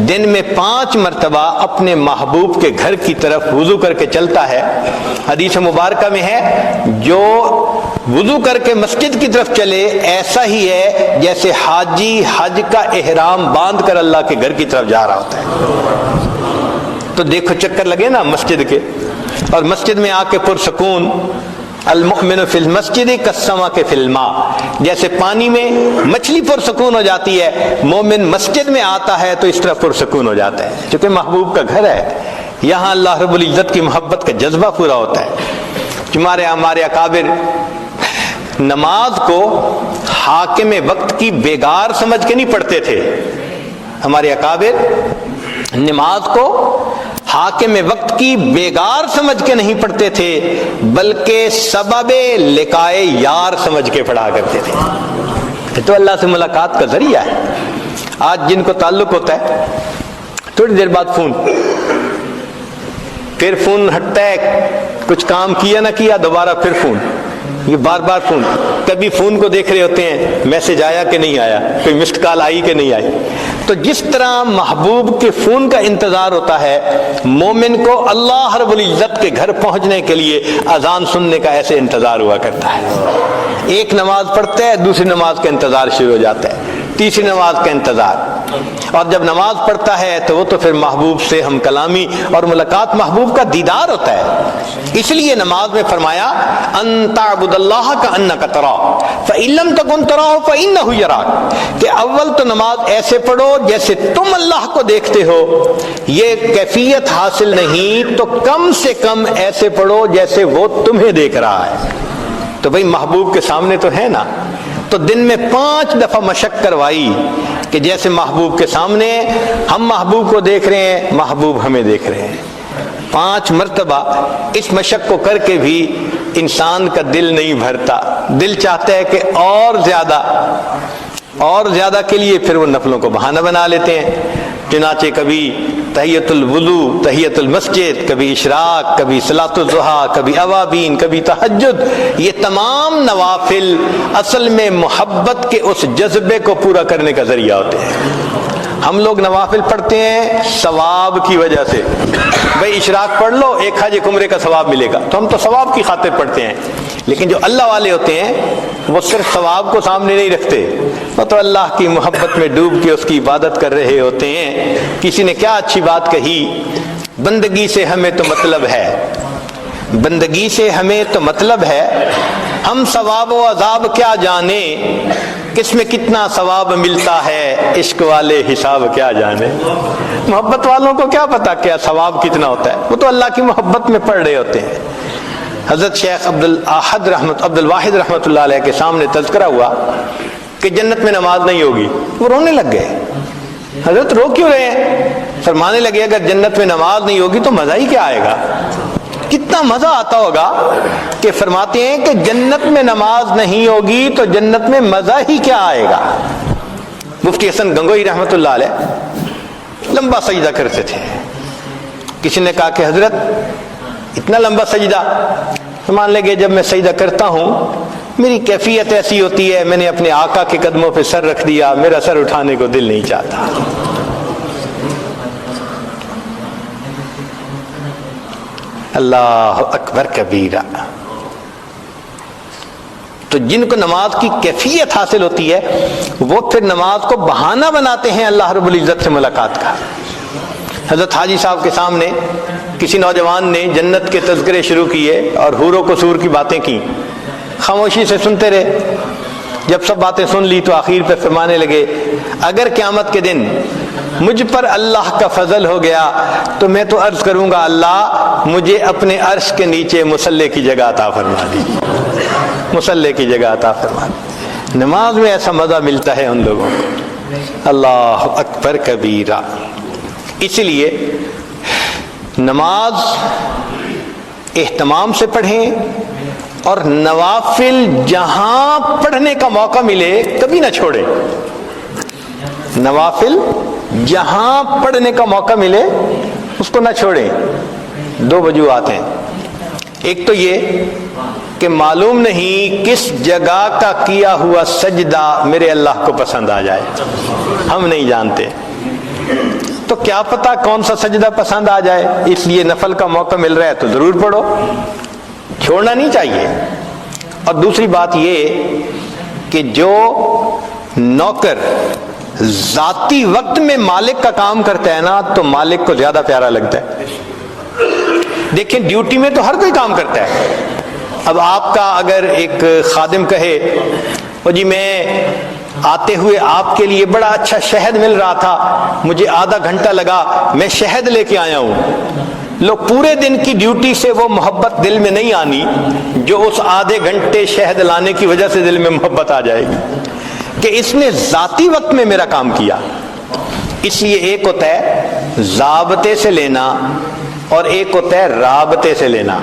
دن میں 5 مرتبہ اپنے محبوب کے گھر کی طرف وضو کر کے چلتا ہے. حدیث مبارکہ میں ہے جو وضو کر کے مسجد کی طرف چلے ایسا ہی ہے جیسے حاجی حج کا احرام باندھ کر اللہ کے گھر کی طرف جا رہا ہوتا ہے. تو دیکھو چکر لگے نا مسجد کے، اور مسجد میں آ کے پرسکون. المؤمن فی المسجد کالسمک فی الماء، جیسے پانی میں مچھلی پرسکون ہو جاتی ہے، مومن مسجد میں آتا ہے تو اس طرح پرسکون ہو جاتا ہے، چونکہ محبوب کا گھر ہے. یہاں اللہ رب العزت کی محبت کا جذبہ پورا ہوتا ہے. ہمارے اکابر نماز کو حاکم وقت کی بیگار سمجھ کے نہیں پڑھتے تھے. ہمارے اکابر نماز کو حاکم وقت کی بیگار سمجھ کے نہیں پڑھتے تھے، بلکہ سبب لقائے یار سمجھ کے پڑھا کرتے تھے. تو اللہ سے ملاقات کا ذریعہ ہے. آج جن کو تعلق ہوتا ہے تھوڑی دیر بعد فون، پھر فون ہٹتا ہے، کچھ کام کیا نہ کیا دوبارہ پھر فون، یہ بار بار فون. کبھی فون کو دیکھ رہے ہوتے ہیں میسج آیا کہ نہیں آیا، کوئی مسڈ کال آئی کہ نہیں آئی. تو جس طرح محبوب کے فون کا انتظار ہوتا ہے، مومن کو اللہ رب العزت کے گھر پہنچنے کے لیے اذان سننے کا ایسے انتظار ہوا کرتا ہے. ایک نماز پڑھتا ہے، دوسری نماز کا انتظار شروع ہو جاتا ہے، تیسری نماز کا انتظار. اور جب نماز پڑھتا ہے تو وہ تو پھر محبوب سے ہم کلامی اور ملاقات، محبوب کا دیدار ہوتا ہے. اس لیے نماز میں فرمایا ان تعبد اللہ کأنک تراہ فإن لم تکن تراہ فإنہ یراک، کہ اول تو نماز ایسے پڑھو جیسے تم اللہ کو دیکھتے ہو. یہ کیفیت حاصل نہیں تو کم سے کم ایسے پڑھو جیسے وہ تمہیں دیکھ رہا ہے. تو بھئی محبوب کے سامنے تو ہے نا. تو دن میں 5 دفعہ مشق کروائی کہ جیسے محبوب کے سامنے ہم محبوب کو دیکھ رہے ہیں، محبوب ہمیں دیکھ رہے ہیں. 5 مرتبہ اس مشق کو کر کے بھی انسان کا دل نہیں بھرتا. دل چاہتا ہے کہ اور زیادہ کے لیے پھر وہ نفلوں کو بہانہ بنا لیتے ہیں. چنانچہ کبھی تحیت الوضو، تحیت المسجد، کبھی اشراق، کبھی صلاۃ الضحیٰ، کبھی اوابین، کبھی تہجد. یہ تمام نوافل اصل میں محبت کے اس جذبے کو پورا کرنے کا ذریعہ ہوتے ہیں. ہم لوگ نوافل پڑھتے ہیں ثواب کی وجہ سے، بھئی اشراق پڑھ لو 1 حج 1 عمرے کا ثواب ملے گا، تو ہم تو ثواب کی خاطر پڑھتے ہیں. لیکن جو اللہ والے ہوتے ہیں وہ صرف ثواب کو سامنے نہیں رکھتے، وہ تو اللہ کی محبت میں ڈوب کے اس کی عبادت کر رہے ہوتے ہیں. کسی نے کیا اچھی بات کہی، بندگی سے ہمیں تو مطلب ہے، بندگی سے ہمیں تو مطلب ہے، ہم ثواب و عذاب کیا جانے، کس میں کتنا ثواب ملتا ہے، عشق والے حساب کیا جانے. محبت والوں کو کیا پتا کیا ثواب کتنا ہوتا ہے، وہ تو اللہ کی محبت میں پڑھ رہے ہوتے ہیں. حضرت شیخ عبد الواحد رحمۃ اللہ علیہ کے سامنے تذکرہ ہوا کہ جنت میں نماز نہیں ہوگی. وہ رونے لگ گئے. حضرت رو کیوں رہے ہیں؟ فرمانے لگے اگر جنت میں نماز نہیں ہوگی تو مزہ ہی کیا آئے گا. کتنا مزہ آتا ہوگا کہ فرماتے ہیں کہ جنت میں نماز نہیں ہوگی تو جنت میں مزہ ہی کیا آئے گا. مفتی حسن گنگوئی رحمۃ اللہ علیہ لمبا سجدہ کرتے تھے. کسی نے کہا کہ حضرت اتنا لمبا سجدہ؟ مان لگے جب میں سجدہ کرتا ہوں میری کیفیت ایسی ہوتی ہے، میں نے اپنے آقا کے قدموں پہ سر رکھ دیا، میرا سر اٹھانے کو دل نہیں چاہتا. اللہ اکبر کبیرہ. تو جن کو نماز کی کیفیت حاصل ہوتی ہے وہ پھر نماز کو بہانہ بناتے ہیں اللہ رب العزت سے ملاقات کا. حضرت حاجی صاحب کے سامنے کسی نوجوان نے جنت کے تذکرے شروع کیے اور حور و قصور کی باتیں کی. خاموشی سے سنتے رہے. جب سب باتیں سن لی تو آخر پہ فرمانے لگے اگر قیامت کے دن مجھ پر اللہ کا فضل ہو گیا تو میں تو عرض کروں گا اللہ مجھے اپنے عرش کے نیچے مصلی کی جگہ عطا فرما دی، مصلی کی جگہ عطا فرما دی. نماز میں ایسا مزہ ملتا ہے ان لوگوں کو، اللہ اکبر کبیرہ۔ اسی لیے نماز اہتمام سے پڑھیں، اور نوافل جہاں پڑھنے کا موقع ملے کبھی نہ چھوڑیں۔ نوافل جہاں پڑھنے کا موقع ملے اس کو نہ چھوڑیں۔ دو وجوہات ہیں، ایک تو یہ کہ معلوم نہیں کس جگہ کا کیا ہوا سجدہ میرے اللہ کو پسند آ جائے، ہم نہیں جانتے، تو کیا پتا کون سا سجدہ پسند آ جائے، اس لیے نفل کا موقع مل رہا ہے تو ضرور پڑھو، چھوڑنا نہیں چاہیے۔ اور دوسری بات یہ کہ جو نوکر ذاتی وقت میں مالک کا کام کرتا ہے نا تو مالک کو زیادہ پیارا لگتا ہے۔ دیکھیں ڈیوٹی میں تو ہر کوئی کام کرتا ہے۔ اب آپ کا اگر ایک خادم کہے وہ جی میں آتے ہوئے آپ کے لیے بڑا اچھا شہد مل رہا تھا، مجھے آدھا گھنٹہ لگا، میں شہد لے کے آیا ہوں، لو پورے دن کی ڈیوٹی سے وہ محبت دل میں نہیں آنی جو اس آدھے گھنٹے شہد لانے کی وجہ سے دل میں محبت آ جائے گی کہ اس نے ذاتی وقت میں میرا کام کیا۔ اس لیے ایک ہوتا ہے ضابطے سے لینا اور ایک ہوتا ہے رابطے سے لینا،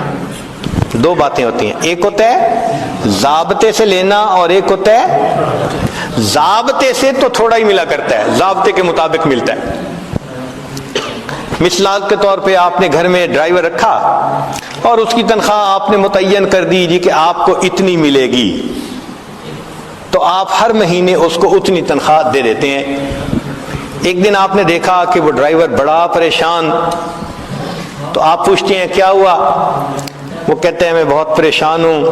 دو باتیں ہوتی ہیں، ایک ہوتا ہے ضابطے سے لینا اور ایک ہوتا ہے ضابطے سے تو تھوڑا ہی ملا کرتا ہے، ضابطے کے مطابق ملتا ہے۔ مثال کے طور پہ آپ نے گھر میں ڈرائیور رکھا اور اس کی تنخواہ آپ نے متعین کر دی جی کہ آپ کو اتنی ملے گی، تو آپ ہر مہینے اس کو اتنی تنخواہ دے دیتے ہیں۔ ایک دن آپ نے دیکھا کہ وہ ڈرائیور بڑا پریشان، تو آپ پوچھتے ہیں کیا ہوا؟ وہ کہتے ہیں میں بہت پریشان ہوں،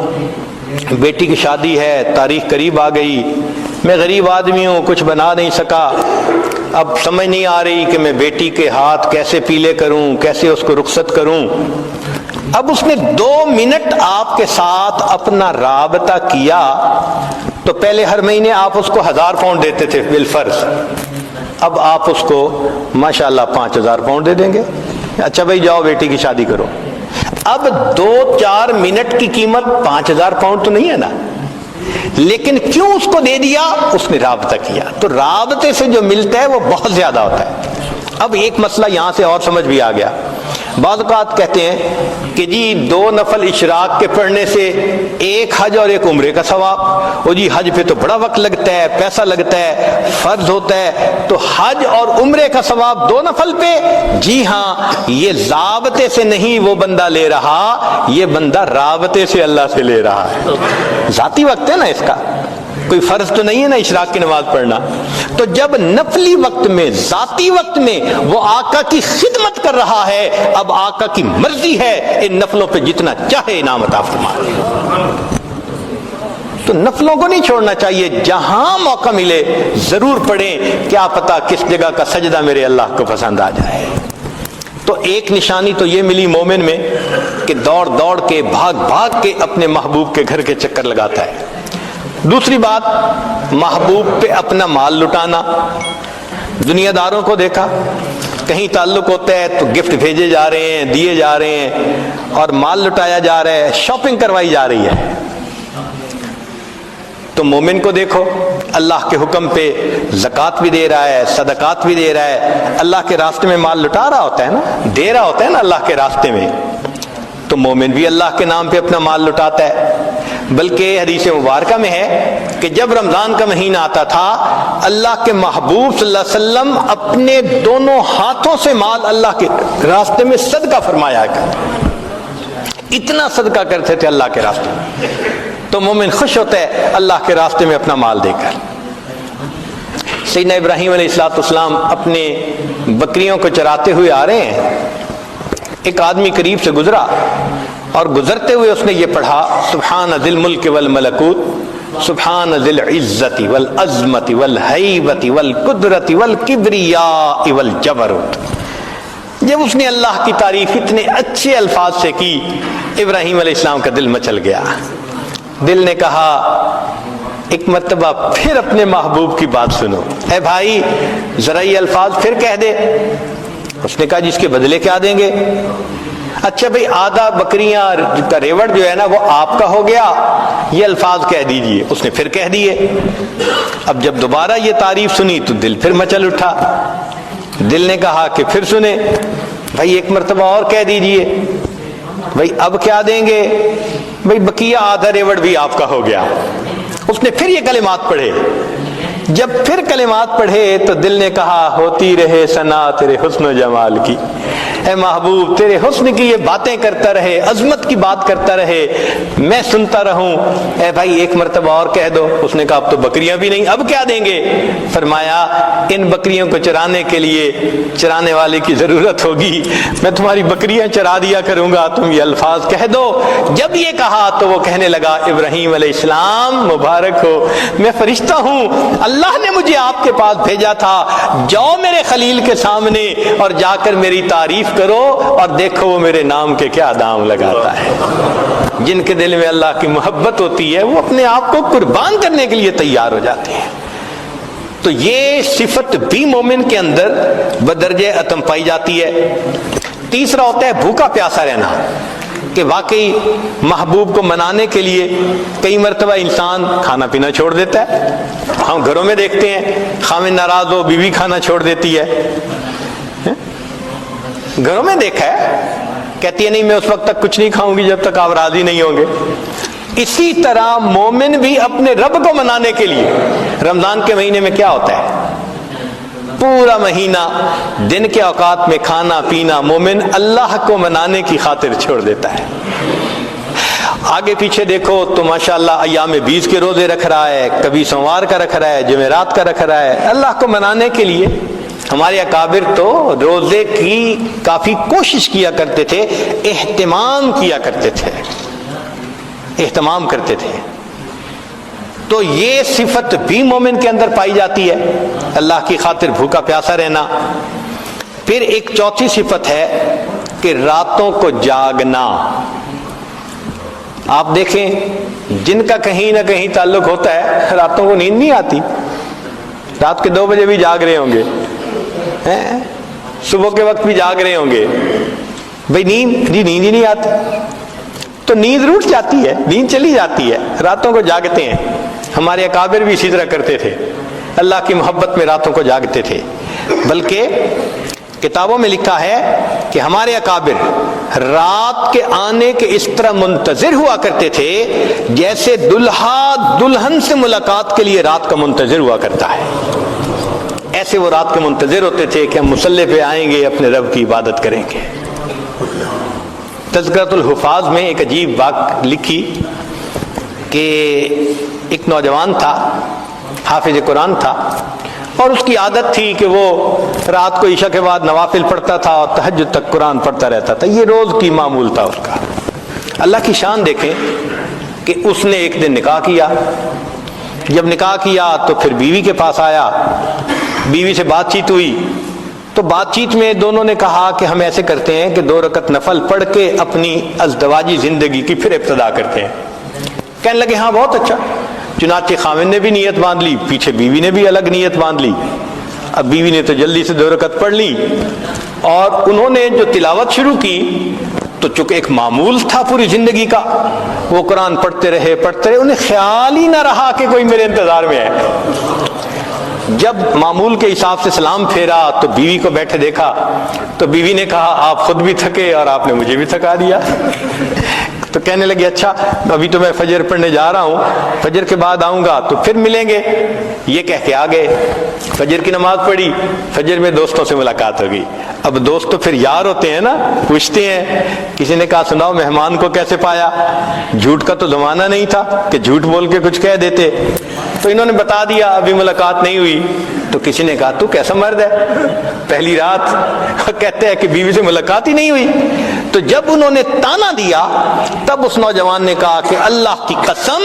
بیٹی کی شادی ہے، تاریخ قریب آ گئی، میں غریب آدمی ہوں، کچھ بنا نہیں سکا، اب سمجھ نہیں آ رہی کہ میں بیٹی کے ہاتھ کیسے پیلے کروں، کیسے اس کو رخصت کروں۔ اب اس نے 2 منٹ آپ کے ساتھ اپنا رابطہ کیا تو پہلے ہر مہینے آپ اس کو 1000 پاؤنڈ دیتے تھے بالفرض، اب آپ اس کو ماشاءاللہ 5000 پاؤنڈ دے دیں گے، اچھا بھائی جاؤ بیٹی کی شادی کرو۔ اب 2-4 منٹ کی قیمت 5000 پاؤنڈ تو نہیں ہے نا، لیکن کیوں اس کو دے دیا؟ اس نے رابطہ کیا، تو رابطے سے جو ملتا ہے وہ بہت زیادہ ہوتا ہے۔ اب ایک مسئلہ یہاں سے اور سمجھ بھی آ گیا، بعض اوقات کہتے ہیں کہ جی 2 نفل اشراق کے پڑھنے سے ایک حج اور ایک عمرے کا ثواب، وہ جی حج پہ تو بڑا وقت لگتا ہے، پیسہ لگتا ہے، فرض ہوتا ہے، تو حج اور عمرے کا ثواب 2 نفل پہ؟ جی ہاں، یہ ضابطے سے نہیں وہ بندہ لے رہا، یہ بندہ رابطے سے اللہ سے لے رہا ہے۔ ذاتی وقت ہے نا اس کا، کوئی فرض تو نہیں ہے نا اشراق کی نماز پڑھنا، تو جب نفلی وقت میں ذاتی وقت میں وہ آقا کی خدمت کر رہا ہے، اب آقا کی مرضی ہے ان نفلوں پہ جتنا چاہے انعام عطا فرمائے۔ تو نفلوں کو نہیں چھوڑنا چاہیے، جہاں موقع ملے ضرور پڑھیں، کیا پتا کس جگہ کا سجدہ میرے اللہ کو پسند آ جائے۔ تو ایک نشانی تو یہ ملی مومن میں کہ دوڑ دوڑ کے بھاگ بھاگ کے اپنے محبوب کے گھر کے چکر لگاتا ہے۔ دوسری بات، محبوب پہ اپنا مال لٹانا۔ دنیا داروں کو دیکھا، کہیں تعلق ہوتا ہے تو گفٹ بھیجے جا رہے ہیں، دیے جا رہے ہیں، اور مال لٹایا جا رہا ہے، شاپنگ کروائی جا رہی ہے۔ تو مومن کو دیکھو، اللہ کے حکم پہ زکوٰۃ بھی دے رہا ہے، صدقات بھی دے رہا ہے، اللہ کے راستے میں مال لٹا رہا ہوتا ہے نا، دے رہا ہوتا ہے نا اللہ کے راستے میں۔ تو مومن بھی اللہ کے نام پہ اپنا مال لٹاتا ہے، بلکہ حدیث مبارکہ میں ہے کہ جب رمضان کا مہینہ آتا تھا، اللہ کے محبوب صلی اللہ علیہ وسلم اپنے دونوں ہاتھوں سے مال اللہ کے راستے میں صدقہ فرمایا کرتے، اتنا صدقہ کرتے تھے اللہ کے راستے میں۔ تو مومن خوش ہوتا ہے اللہ کے راستے میں اپنا مال دے کر۔ سیدنا ابراہیم علیہ السلام اپنے بکریوں کو چراتے ہوئے آ رہے ہیں، ایک آدمی قریب سے گزرا اور گزرتے ہوئے اس نے یہ پڑھا، سبحان ذی الملک والملکوت، سبحان ذی العزت والعظمت والہیبت والقدرت والکبریاء والجبروت۔ جب اس نے اللہ کی تعریف اتنے اچھے الفاظ سے کی، ابراہیم علیہ السلام کا دل مچل گیا۔ دل نے کہا ایک مرتبہ پھر اپنے محبوب کی بات سنو، اے بھائی ذرا یہ الفاظ پھر کہہ دے۔ اس نے کہا جس کے بدلے کیا دیں گے؟ اچھا بھئی آدھا بکریاں کا ریوڑ جو ہے نا وہ آپ کا ہو گیا، یہ الفاظ کہہ دیجئے۔ اس نے پھر کہہ دیے۔ اب جب دوبارہ یہ تعریف سنی تو دل پھر مچل اٹھا، دل نے کہا کہ پھر سنے، بھائی ایک مرتبہ اور کہہ دیجئے۔ بھائی اب کیا دیں گے؟ بھائی بقیہ آدھا ریوڑ بھی آپ کا ہو گیا۔ اس نے پھر یہ کلمات پڑھے۔ جب پھر کلمات پڑھے تو دل نے کہا ہوتی رہے ثنا تیرے حسن و جمال کی، اے محبوب تیرے حسن کی یہ باتیں کرتا رہے، عظمت کی بات کرتا رہے، میں سنتا رہوں۔ اے بھائی ایک مرتبہ اور کہہ دو۔ اس نے کہا اب تو بکریاں بھی نہیں، اب کیا دیں گے؟ فرمایا ان بکریوں کو چرانے کے لیے چرانے والے کی ضرورت ہوگی، میں تمہاری بکریاں چرا دیا کروں گا، تم یہ الفاظ کہہ دو۔ جب یہ کہا تو وہ کہنے لگا ابراہیم علیہ السلام مبارک ہو، میں فرشتہ ہوں، اللہ نے مجھے آپ کے پاس بھیجا تھا، جاؤ میرے خلیل کے سامنے اور جا کر میری تعریف کرو اور دیکھو وہ میرے نام کے کیا دام لگاتا ہے۔ جن کے دل میں اللہ کی محبت ہوتی ہے وہ اپنے آپ کو قربان کرنے کے لیے تیار ہو جاتے ہیں۔ تو یہ صفت بھی مومن کے اندر بدرجہ اتم پائی جاتی ہے۔ تیسرا ہوتا ہے بھوکا پیاسا رہنا، کہ واقعی محبوب کو منانے کے لیے کئی مرتبہ انسان کھانا پینا چھوڑ دیتا ہے۔ ہم گھروں میں دیکھتے ہیں خامن ناراض ہو بیوی کھانا چھوڑ دیتی ہے، گھروں میں دیکھا ہے، کہتی ہے نہیں میں اس وقت تک کچھ نہیں کھاؤں گی جب تک آپ راضی نہیں ہوں گے۔ اسی طرح مومن بھی اپنے رب کو منانے کے لیے رمضان کے مہینے میں کیا ہوتا ہے؟ پورا مہینہ دن کے اوقات میں کھانا پینا مومن اللہ کو منانے کی خاطر چھوڑ دیتا ہے۔ آگے پیچھے دیکھو تو ماشاءاللہ ایام 20 کے روزے رکھ رہا ہے، کبھی سوموار کا رکھ رہا ہے، جمعرات کا رکھ رہا ہے، اللہ کو منانے کے لیے۔ ہمارے اکابر تو روزے کی کافی کوشش کیا کرتے تھے، اہتمام کیا کرتے تھے، اہتمام کرتے تھے۔ تو یہ صفت بھی مومن کے اندر پائی جاتی ہے، اللہ کی خاطر بھوکا پیاسا رہنا۔ پھر ایک چوتھی صفت ہے کہ راتوں کو جاگنا۔ آپ دیکھیں جن کا کہیں نہ کہیں تعلق ہوتا ہے راتوں کو نیند نہیں آتی، رات کے 2 بجے بھی جاگ رہے ہوں گے، صبح کے وقت بھی جاگ رہے ہوں گے، بھئی نیند ہی نہیں آتی، تو نیند روٹ جاتی ہے، نیند چلی جاتی ہے، راتوں کو جاگتے ہیں۔ ہمارے اکابر بھی اسی طرح کرتے تھے، اللہ کی محبت میں راتوں کو جاگتے تھے۔ بلکہ کتابوں میں لکھا ہے کہ ہمارے اکابر رات کے آنے کے اس طرح منتظر ہوا کرتے تھے جیسے دلہا دلہن سے ملاقات کے لیے رات کا منتظر ہوا کرتا ہے۔ ایسے وہ رات کے منتظر ہوتے تھے کہ ہم مصلی پہ آئیں گے، اپنے رب کی عبادت کریں گے۔ تذکرۃ الحفاظ میں ایک عجیب بات لکھی کہ ایک نوجوان تھا، حافظ قرآن تھا، اور اس کی عادت تھی کہ وہ رات کو عشاء کے بعد نوافل پڑھتا تھا اور تہجد تک قرآن پڑھتا رہتا تھا، یہ روز کی معمول تھا اس کا۔ اللہ کی شان دیکھیں کہ اس نے ایک دن نکاح کیا۔ جب نکاح کیا تو پھر بیوی کے پاس آیا، بیوی سے بات چیت ہوئی، تو بات چیت میں دونوں نے کہا کہ ہم ایسے کرتے ہیں کہ 2 رکعت نفل پڑھ کے اپنی ازدواجی زندگی کی پھر ابتدا کرتے ہیں۔ کہنے لگے ہاں بہت اچھا۔ چنانچہ خاوند نے بھی نیت باندھ لی، پیچھے بیوی نے بھی الگ نیت باندھ لی۔ اب بیوی نے تو جلدی سے 2 رکعت پڑھ لی اور انہوں نے جو تلاوت شروع کی تو چونکہ ایک معمول تھا پوری زندگی کا، وہ قرآن پڑھتے رہے، انہیں خیال ہی نہ رہا کہ کوئی میرے انتظار میں ہے۔ جب معمول کے حساب سے سلام پھیرا تو بیوی کو بیٹھے دیکھا تو بیوی نے کہا آپ خود بھی تھکے اور آپ نے مجھے بھی تھکا دیا۔ تو کہنے لگے اچھا ابھی تو میں فجر پڑھنے جا رہا ہوں، فجر کے بعد آؤں گا تو پھر ملیں گے۔ یہ کہہ کے آ گئے، فجر کی نماز پڑھی، فجر میں دوستوں سے ملاقات ہو گئی۔ اب دوست تو پھر یار ہوتے ہیں نا، پوچھتے ہیں۔ کسی نے کہا سناؤ مہمان کو کیسے پایا؟ جھوٹ کا تو زمانہ نہیں تھا کہ جھوٹ بول کے کچھ کہہ دیتے، تو انہوں نے بتا دیا ابھی ملاقات نہیں ہوئی۔ تو کسی نے کہا تو کیسا مرد ہے، پہلی رات کہتے ہیں کہ بیوی سے ملاقات ہی نہیں ہوئی۔ تو جب انہوں نے تانا دیا تب اس نوجوان نے کہا کہ اللہ کی قسم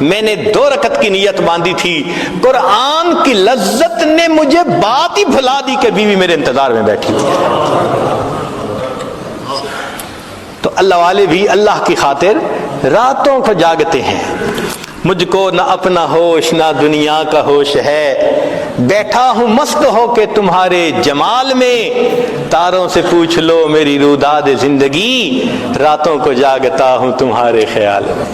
میں نے 2 رکعت کی نیت باندھی تھی، قرآن کی لذت نے مجھے بات ہی بھلا دی کہ بیوی میرے انتظار میں بیٹھی ہوئی ہے۔ تو اللہ والے بھی اللہ کی خاطر راتوں کو جاگتے ہیں۔ مجھ کو نہ اپنا ہوش نہ دنیا کا ہوش ہے، بیٹھا ہوں مست ہو کے تمہارے جمال میں، تاروں سے پوچھ لو میری روداد زندگی، راتوں کو جاگتا ہوں تمہارے خیال میں۔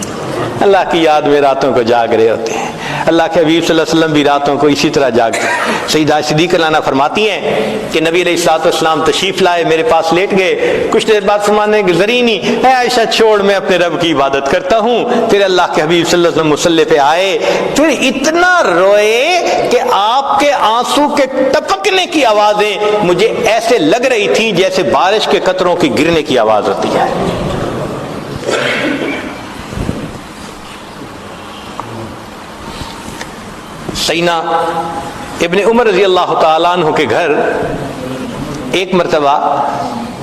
اللہ کی یاد میں راتوں کو جاگ رہے ہوتے ہیں۔ اللہ کے حبیب صلی اللہ علیہ وسلم بھی راتوں کو اسی طرح جاگتے ہیں۔ سیدہ صدیقہ عنہا فرماتی ہیں کہ نبی علیہ الصلوۃ والسلام تشریف لائے، میرے پاس لیٹ گئے، کچھ دیر بعد فرمانے کہ ذری نہیں، اے عائشہ چھوڑ، میں اپنے رب کی عبادت کرتا ہوں۔ پھر اللہ کے حبیب صلی اللہ علیہ وسلم مصلی پہ آئے، پھر اتنا روئے کہ آپ کے آنسو کے ٹپکنے کی آوازیں مجھے ایسے لگ رہی تھی جیسے بارش کے قطروں کی گرنے کی آواز ہوتی ہے۔ سیدنا ابن عمر رضی اللہ تعالیٰ عنہ کے گھر ایک مرتبہ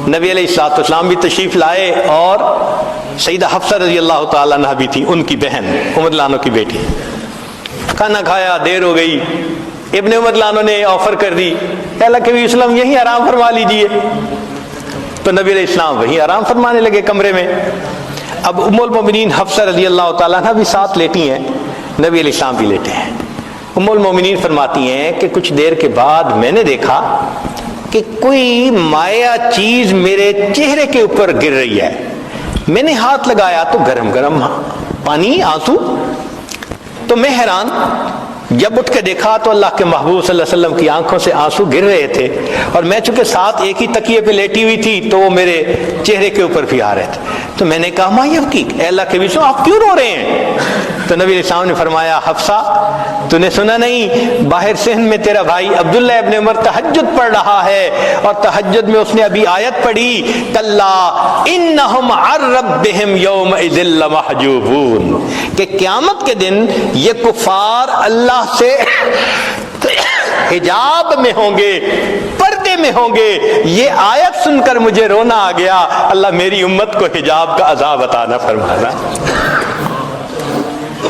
نبی علیہ الصلوۃ والسلام بھی تشریف لائے اور سیدہ حفصہ رضی اللہ تعالیٰ عنہ بھی تھی، ان کی بہن عمر رضی اللہ عنہ کی بیٹی۔ کھانا کھایا، دیر ہو گئی، ابن عمر رضی اللہ عنہ نے آفر کر دی، اے اللہ کے وسلم یہیں آرام فرما لیجئے۔ تو نبی علیہ السلام وہیں آرام فرمانے لگے کمرے میں۔ اب ام المومنین حفصہ رضی اللہ تعالیٰ عنہ بھی ساتھ لیٹی ہیں، نبی علیہ السلام بھی لیٹے ہیں۔ ام المومنین فرماتی ہیں کہ کچھ دیر کے بعد میں نے دیکھا کہ کوئی مائع چیز میرے چہرے کے اوپر گر رہی ہے۔ میں نے ہاتھ لگایا تو گرم گرم پانی، آنسو۔ تو میں حیران، جب اٹھ کے دیکھا تو اللہ کے محبوب صلی اللہ علیہ وسلم کی آنکھوں سے آنسو گر رہے تھے، اور میں چونکہ ساتھ ایک ہی تکیے پہ لیٹی ہوئی تھی تو وہ میرے چہرے کے اوپر بھی آ رہے تھے۔ تو میں نے کہا مائیب کی، اے اللہ کے وسلم آپ کیوں رو رہے ہیں؟ تو نبی علیہ السلام نے فرمایا حفصہ تو نے سنا نہیں، باہر صحن میں تیرا بھائی عبداللہ ابن عمر تہجد پڑھ رہا ہے، اور تہجد میں اس نے ابھی آیت پڑھی کلا انہم عن ربہم یومئذ لمحجوبون، کہ قیامت کے دن یہ کفار اللہ سے حجاب میں ہوں گے، پردے میں ہوں گے۔ یہ آیت سن کر مجھے رونا آ گیا، اللہ میری امت کو حجاب کا عذاب عطا نہ فرمانا۔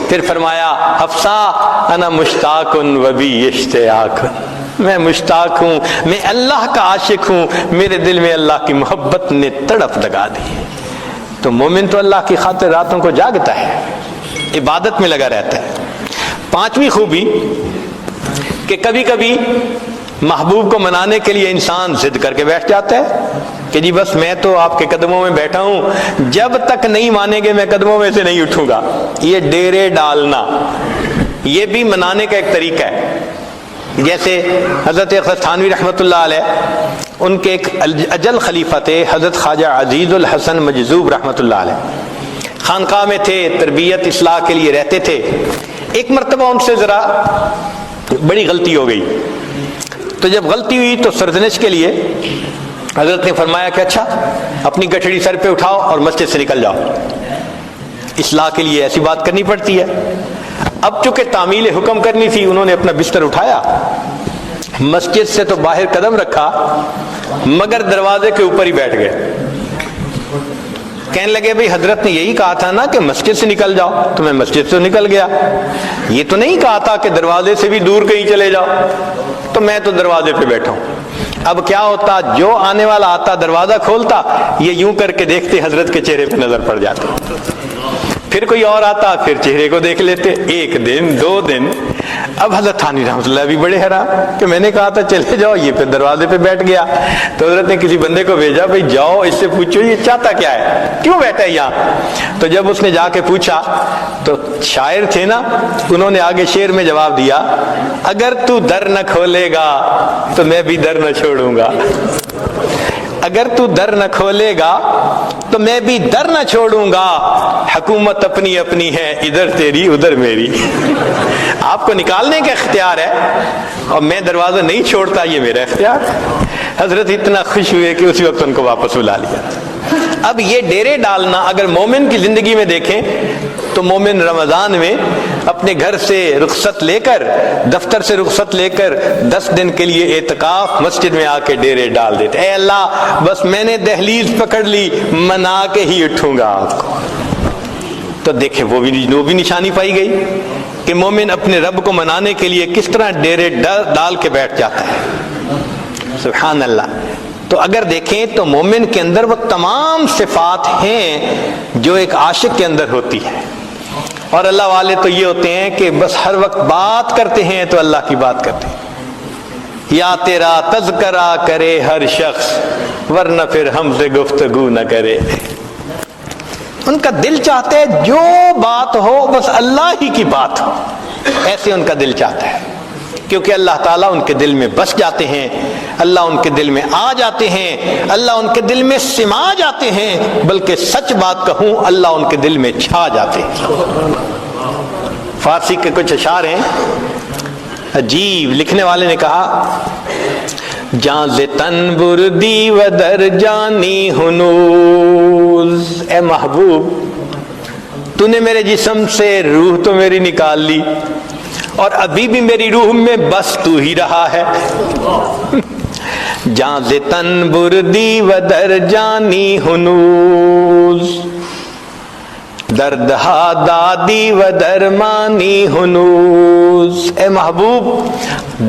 پھر فرمایا حفصہ انا مشتاق و بی اشتیاق، میں مشتاق ہوں، میں اللہ کا عاشق ہوں، میرے دل میں اللہ کی محبت نے تڑپ لگا دی۔ تو مومن تو اللہ کی خاطر راتوں کو جاگتا ہے، عبادت میں لگا رہتا ہے۔ پانچویں خوبی کہ کبھی کبھی محبوب کو منانے کے لیے انسان ضد کر کے بیٹھ جاتا ہے کہ جی بس میں تو آپ کے قدموں میں بیٹھا ہوں، جب تک نہیں مانیں گے میں قدموں میں سے نہیں اٹھوں گا۔ یہ ڈیرے ڈالنا یہ بھی منانے کا ایک طریقہ ہے۔ جیسے حضرت تھانوی رحمۃ اللہ علیہ، ان کے ایک اجل خلیفہ تھے حضرت خواجہ عزیز الحسن مجذوب رحمۃ اللہ علیہ، خانقاہ میں تھے، تربیت اصلاح کے لیے رہتے تھے۔ ایک مرتبہ ان سے ذرا بڑی غلطی ہو گئی، تو جب غلطی ہوئی تو سرزنش کے لیے حضرت نے فرمایا کہ اچھا اپنی گٹھڑی سر پہ اٹھاؤ اور مسجد سے نکل جاؤ۔ اصلاح کے لیے ایسی بات کرنی پڑتی ہے۔ اب چونکہ تعمیل حکم کرنی تھی، انہوں نے اپنا بستر اٹھایا، مسجد سے تو باہر قدم رکھا مگر دروازے کے اوپر ہی بیٹھ گئے۔ کہنے لگے بھئی حضرت نے یہی کہا تھا نا کہ مسجد سے نکل جاؤ، تو میں مسجد سے نکل گیا، یہ تو نہیں کہا تھا کہ دروازے سے بھی دور کہیں چلے جاؤ، تو میں تو دروازے پہ بیٹھا ہوں۔ اب کیا ہوتا، جو آنے والا آتا دروازہ کھولتا، یہ یوں کر کے دیکھتے حضرت کے چہرے پہ نظر پڑ جاتی، پھر کوئی اور آتا پھر چہرے کو دیکھ لیتے، ایک دن دو دن۔ اب حضرت تھانوی رحمۃ اللہ بھی بڑے حیران کہ میں نے کہا تھا چلے جاؤ، یہ پھر دروازے پہ بیٹھ گیا۔ تو حضرت نے کسی بندے کو بھیجا، بھئی جاؤ اس سے پوچھو یہ چاہتا کیا ہے، کیوں بیٹھا ہے یہاں۔ تو جب اس نے جا کے پوچھا تو شاعر تھے نا، انہوں نے آگے شعر میں جواب دیا، اگر تو در نہ کھولے گا تو میں بھی در نہ چھوڑوں گا، اگر تو در نہ کھولے گا تو میں بھی در نہ چھوڑوں گا، حکومت اپنی اپنی ہے، ادھر تیری ادھر میری۔ آپ کو نکالنے کا اختیار ہے اور میں دروازہ نہیں چھوڑتا، یہ میرا اختیار۔ حضرت اتنا خوش ہوئے کہ اسی وقت ان کو واپس بلا لیا۔ اب یہ ڈیرے ڈالنا اگر مومن کی زندگی میں دیکھیں تو مومن رمضان میں اپنے گھر سے رخصت لے کر، دفتر سے رخصت لے کر 10 دن کے لیے اعتکاف مسجد میں آ کے ڈیرے ڈال دیتے، اے اللہ بس میں نے دہلیز پکڑ لی، منا کے ہی اٹھوں گا آپ کو۔ تو دیکھیں وہ بھی نشانی پائی گئی کہ مومن اپنے رب کو منانے کے لیے کس طرح ڈیرے ڈال کے بیٹھ جاتا ہے۔ سبحان اللہ۔ تو اگر دیکھیں تو مومن کے اندر وہ تمام صفات ہیں جو ایک عاشق کے اندر ہوتی ہے، اور اللہ والے تو یہ ہوتے ہیں کہ بس ہر وقت بات کرتے ہیں تو اللہ کی بات کرتے ہیں۔ یا تیرا تذکرہ کرے ہر شخص ورنہ پھر ہم سے گفتگو نہ کرے. ان کا دل چاہتا ہے جو بات ہو بس اللہ ہی کی بات ہو، ایسے ان کا دل چاہتا ہے، کیونکہ اللہ تعالیٰ ان کے دل میں بس جاتے ہیں، اللہ ان کے دل میں آ جاتے ہیں، اللہ ان کے دل میں سما جاتے ہیں، بلکہ سچ بات کہوں اللہ ان کے دل میں چھا جاتے ہیں. فارسی کے کچھ اشعار ہیں عجیب. لکھنے والے نے کہا جاں ز تن بردی و در جانی ہنوز، اے محبوب تو نے میرے جسم سے روح تو میری نکال لی اور ابھی بھی میری روح میں بس تو ہی رہا ہے. جاں ز تن بردی و در جانی ہنوز، درد ہا دادی و درمانی ہنوز. اے محبوب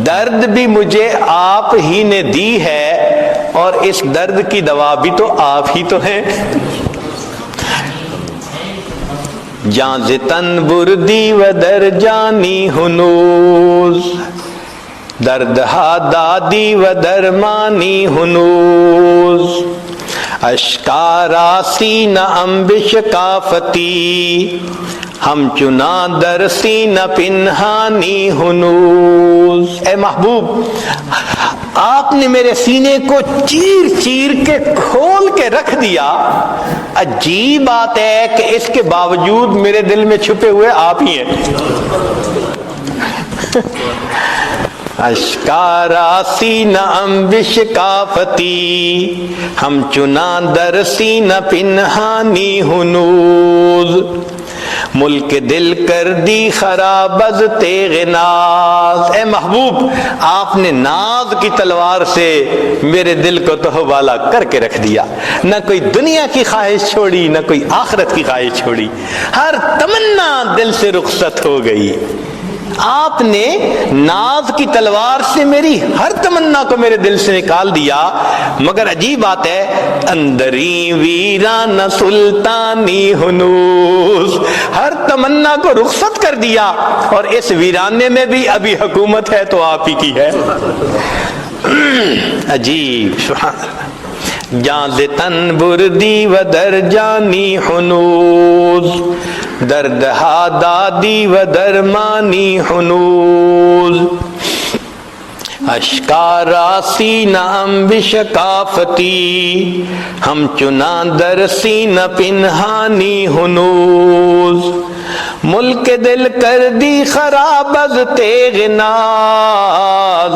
درد بھی مجھے آپ ہی نے دی ہے اور اس درد کی دوا بھی تو آپ ہی تو ہیں. جاں ز تن بردی و در جانی ہنوز، درد ہا دادی و درمانی ہنوز. اشکارا سینہ امبش کافتی، ہم چنا در سینہ پنہانی ہنوز. اے محبوب آپ نے میرے سینے کو چیر چیر کے کھول کے رکھ دیا. عجیب بات ہے کہ اس کے باوجود میرے دل میں چھپے ہوئے آپ ہی ہیں. اشکارا سینہ امبش کافتی، ہم چنا در سینہ پنہانی ہنوز. ملک دل کر دی خراب از تیغ ناز. اے محبوب آپ نے ناز کی تلوار سے میرے دل کو تہوالا کر کے رکھ دیا. نہ کوئی دنیا کی خواہش چھوڑی نہ کوئی آخرت کی خواہش چھوڑی، ہر تمنا دل سے رخصت ہو گئی. آپ نے ناز کی تلوار سے میری ہر تمنا کو میرے دل سے نکال دیا. مگر عجیب بات ہے اندری ویران سلطانی ہنوز، ہر تمنا کو رخصت کر دیا اور اس ویرانے میں بھی ابھی حکومت ہے تو آپ ہی کی ہے. عجیب سبحان اللہ. جاں ز تن بردی و در جانی ہنوز، درد ہا دادی و درمانی ہنوز. اشکارا سینہ امبش کافتی، ہم چنا در سینہ پنہانی ہنوز. ملک دل کر دی خراب از تیغ ناز،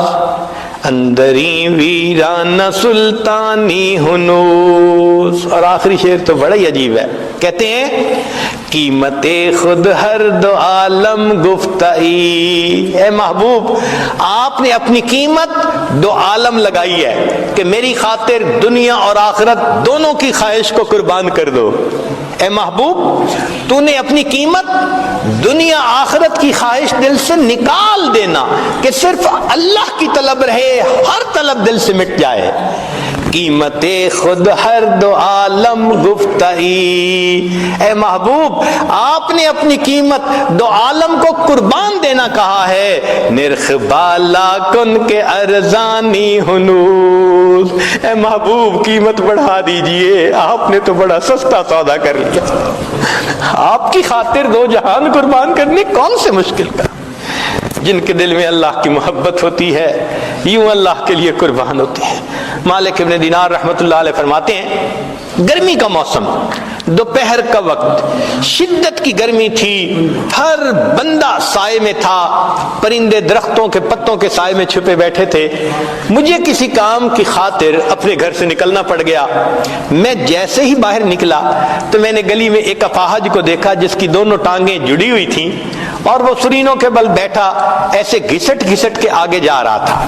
اندری ویران سلطانی ہنوز. اور آخری شعر تو بڑا ہی عجیب ہے. کہتے ہیں قیمت خود ہر دو عالم گفتائی. اے محبوب آپ نے اپنی قیمت دو عالم لگائی ہے کہ میری خاطر دنیا اور آخرت دونوں کی خواہش کو قربان کر دو. اے محبوب تو نے اپنی قیمت دنیا آخرت کی خواہش دل سے نکال دینا کہ صرف اللہ کی طلب رہے، ہر طلب دل سے مٹ جائے. قیمت خود ہر دو عالم گفتائی. اے محبوب آپ نے اپنی قیمت دو عالم کو قربان دینا کہا ہے. نرخ بالا کن کے ارزانی ہنوز. اے محبوب قیمت بڑھا دیجئے، آپ نے تو بڑا سستا سودا کر لیا. آپ کی خاطر دو جہان قربان کرنے کون سے مشکل کا. جن کے دل میں اللہ کی محبت ہوتی ہے یوں اللہ کے لیے قربان ہوتے ہیں. مالک ابن دینار رحمت اللہ علیہ فرماتے ہیں گرمی کا موسم، دوپہر کا وقت، شدت کی گرمی تھی، ہر بندہ سائے میں تھا، پرندے درختوں کے پتوں کے سائے میں چھپے بیٹھے تھے. مجھے کسی کام کی خاطر اپنے گھر سے نکلنا پڑ گیا. میں جیسے ہی باہر نکلا تو میں نے گلی میں ایک اپاہج کو دیکھا جس کی دونوں ٹانگیں جڑی ہوئی تھیں اور وہ سرینوں کے بل بیٹھا ایسے گھسٹ گھسٹ کے آگے جا رہا تھا.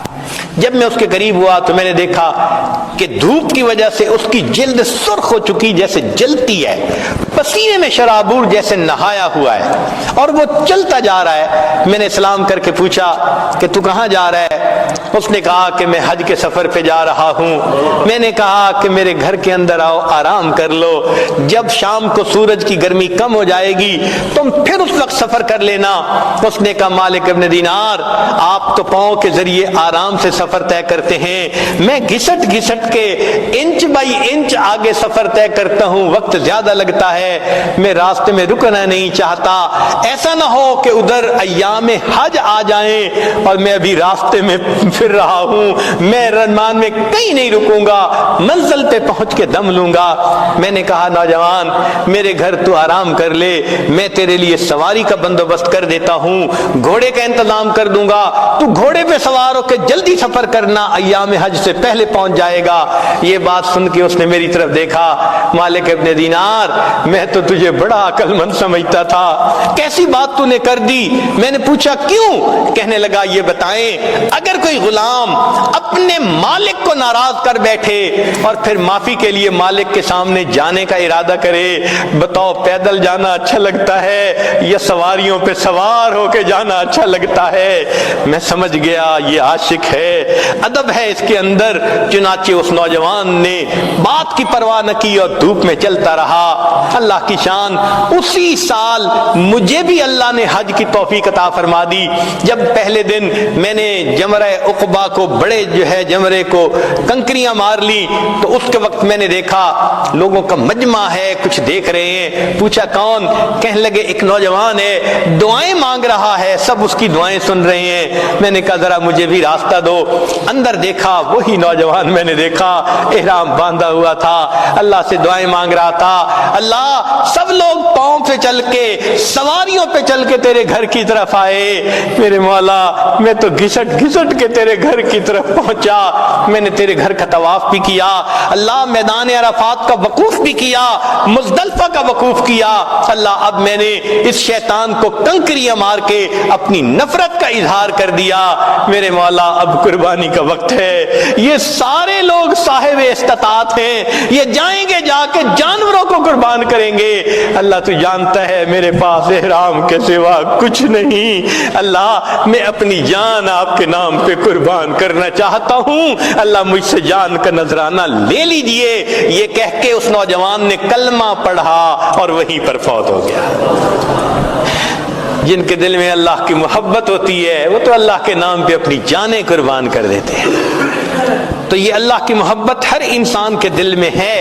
جب میں اس کے قریب ہوا تو میں نے دیکھا کہ دھوپ کی وجہ سے اس کی جلد سرخ ہو چکی جیسے جلتی ہے، پسینے میں شرابور جیسے نہایا ہوا ہے اور وہ چلتا جا رہا ہے. میں نے سلام کر کے پوچھا کہ تو کہاں جا رہا ہے؟ اس نے کہا کہ میں حج کے سفر پہ جا رہا ہوں۔ میں نے کہا کہ میرے گھر کے اندر آؤ، آرام کر لو، جب شام کو سورج کی گرمی کم ہو جائے گی تم پھر اس وقت سفر کر لینا۔ اس نے کہا مالک ابن دینار، آپ تو پاؤں کے ذریعے آرام سے سفر طے کرتے ہیں، میں گھسٹ گھسٹ کے انچ بائی انچ آگے سفر طے کرتا ہوں، وقت زیادہ لگتا ہے، میں راستے میں رکنا نہیں چاہتا، ایسا نہ ہو کہ ادھر ایام حج آ جائیں اور میں ابھی راستے میں پھر رہا ہوں، میں رمان میں کہیں نہیں رکوں گا، منزل پہ پہنچ کے دم لوں گا۔ میں نے کہا نوجوان میرے گھر تو آرام کر لے، میں تیرے لیے سواری کا بندوبست کر دیتا ہوں، گھوڑے کا انتظام کر دوں گا، تو گھوڑے پہ سوار ہو کے جلدی سفر کرنا، ایام حج سے پہلے پہنچ جائے گا۔ یہ بات سن کے اس نے میری طرف دیکھا، مالک ابن دینار میں تو تجھے بڑا عقل مند سمجھتا تھا، کیسی بات تو نے کر دی؟ میں نے پوچھا کیوں؟ کہنے لگا یہ بتائیں اگر کوئی غلام اپنے مالک کو ناراض کر بیٹھے اور پھر معافی کے لیے مالک کے سامنے جانے کا ارادہ کرے، بتاؤ پیدل جانا اچھا لگتا ہے یا سواریوں پہ سوار ہو کے جانا اچھا لگتا ہے؟ میں سمجھ گیا یہ عاشق ہے، ادب ہے اس کے اندر۔ چنانچہ اس نوجوان نے بات کی پرواہ نہ کی اور دھوپ میں چلتا رہا۔ اللہ کی شان، اسی سال مجھے بھی اللہ نے حج کی توفیق عطا فرما دی۔ جب پہلے دن میں نے جمرہ عقبہ کو بڑے جمرے کو کنکریاں مار لی تو اس کے وقت میں نے دیکھا لوگوں کا مجمع ہے، کچھ دیکھ رہے ہیں۔ پوچھا کون؟ کہنے لگے ایک نوجوان ہے، دعائیں مانگ رہا ہے، سب اس کی دعائیں سن رہے ہیں۔ میں نے کہا ذرا مجھے بھی راستہ دو۔ اندر دیکھا وہی نوجوان میں نے دیکھا، احرام باندھا ہوا تھا، اللہ سے دعائیں مانگ رہا تھا، اللہ سب لوگ پاؤں پہ چل کے سواریوں پہ چل کے تیرے گھر کی طرف آئے، میرے مولا میں تو گھسٹ گھسٹ کے تیرے گھر کی طرف پہنچا، میں نے تیرے گھر کا طواف بھی کیا، اللہ میدان عرفات کا وقوف بھی کیا، مزدلفہ کا وقوف کیا، اللہ اب میں نے اس شیطان کو کنکریاں مار کے اپنی نفرت کا اظہار کر دیا، میرے مولا اب قربانی کا وقت ہے۔ یہ سارے لوگ صاحب استطاعت ہیں، یہ جائیں گے جا کے جانوروں کو قربان کریں گے، اللہ تو جانتا ہے میرے پاس احرام کے سوا کچھ نہیں، اللہ میں اپنی جان آپ کے نام پہ قربان کرنا چاہتا ہوں، اللہ مجھ سے جان کا نذرانہ لے لیجئے۔ یہ کہہ کے اس نوجوان نے کلمہ پڑھا اور وہیں پر فوت ہو گیا۔ جن کے دل میں اللہ کی محبت ہوتی ہے وہ تو اللہ کے نام پہ اپنی جانیں قربان کر دیتے ہیں۔ تو یہ اللہ کی محبت ہر انسان کے دل میں ہے،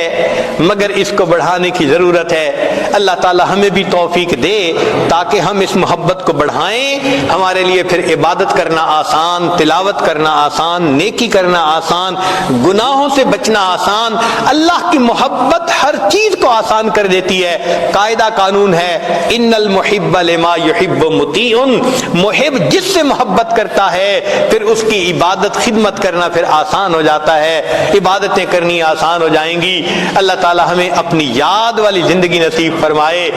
مگر اس کو بڑھانے کی ضرورت ہے۔ اللہ تعالی ہمیں بھی توفیق دے تاکہ ہم اس محبت کو بڑھائیں، ہمارے لیے پھر عبادت کرنا آسان، تلاوت کرنا آسان، نیکی کرنا آسان، گناہوں سے بچنا آسان۔ اللہ کی محبت ہر چیز کو آسان کر دیتی ہے۔ قاعدہ قانون ہے ان المحب لما یحب مطیع، محب جس سے محبت کرتا ہے پھر اس کی عبادت خدمت کرنا پھر آسان ہو جاتا ہے، عبادتیں کرنی آسان ہو جائیں گی۔ اللہ تعالی ہمیں اپنی یاد والی زندگی نصیب فرمائے۔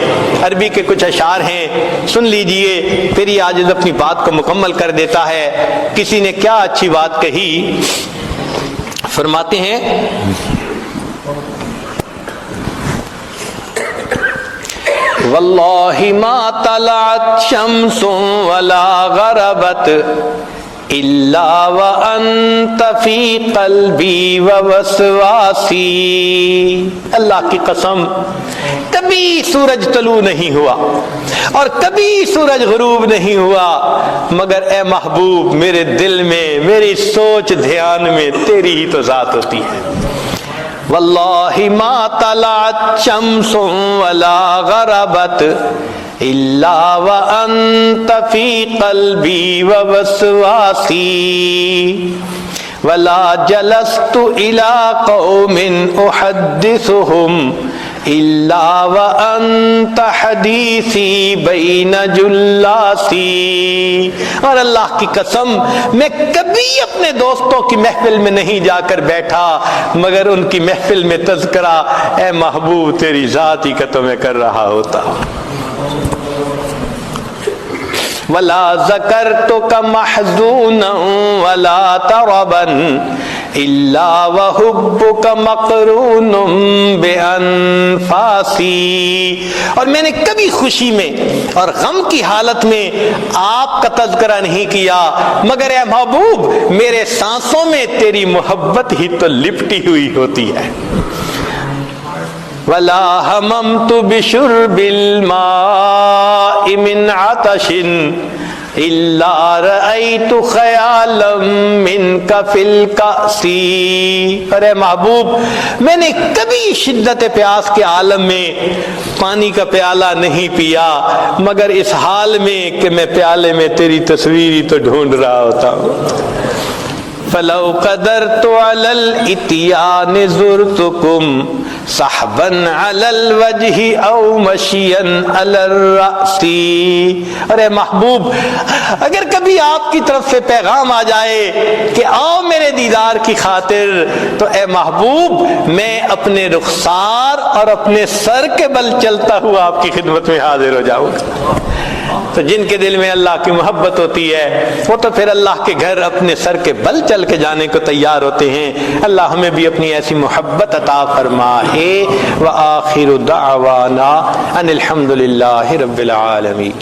عربی کے کچھ اشعار ہیں، سن لیجئے، پھر یہ عاجز اپنی بات کو مکمل کر دیتا ہے۔ کسی نے کیا اچھی بات کہی، فرماتے ہیں واللہ ما طلعت شمس ولا غربت الا وانت فی قلبی ووسواسی، اللہ کی قسم کبھی سورج طلوع نہیں ہوا اور کبھی سورج غروب نہیں ہوا، مگر اے محبوب میرے دل میں، میری سوچ دھیان میں تیری ہی تو ذات ہوتی ہے۔ واللہ ما طلعت شمس ولا غربت الا وانت فی قلبی ووسواسی، ولا جلست الى قوم احدثهم الا وانت حدیثی بین جلاسی، اور اللہ کی قسم میں کبھی اپنے دوستوں کی محفل میں نہیں جا کر بیٹھا مگر ان کی محفل میں تذکرہ اے محبوب تیری ذات ہی کا تو میں کر رہا ہوتا۔ ولا ذکرتک محزونا ولا تربا الا وحبک مقرون بانفاسی، اور میں نے کبھی خوشی میں اور غم کی حالت میں آپ کا تذکرہ نہیں کیا مگر اے محبوب میرے سانسوں میں تیری محبت ہی تو لپٹی ہوئی ہوتی ہے۔ وَلَا هَمَمْتُ بِشُرْبِ الْمَاءِ مِنْ عَطَشٍ إِلَّا رَأَيْتُ خَيَالًا مِنْكَ فِي الْكَأْسِ، ارے محبوب میں نے کبھی شدت پیاس کے عالم میں پانی کا پیالہ نہیں پیا مگر اس حال میں کہ میں پیالے میں تیری تصویر ہی تو ڈھونڈ رہا ہوتا ہوں۔ فَلَوْ قَدَرْتُ عَلَى الْإِتْيَانِ زُرْتُكُمْ صَحْبًا عَلَى الْوَجْهِ أَوْ مَشْيًا عَلَى الرَّأْسِ، ارے محبوب اگر کبھی آپ کی طرف سے پیغام آ جائے کہ آؤ میرے دیدار کی خاطر تو اے محبوب میں اپنے رخسار اور اپنے سر کے بل چلتا ہوا آپ کی خدمت میں حاضر ہو جاؤں گا۔ تو جن کے دل میں اللہ کی محبت ہوتی ہے وہ تو پھر اللہ کے گھر اپنے سر کے بل چل کے جانے کو تیار ہوتے ہیں۔ اللہ ہمیں بھی اپنی ایسی محبت عطا فرمائے۔ وآخر دعوانا ان الحمد للہ رب العالمین۔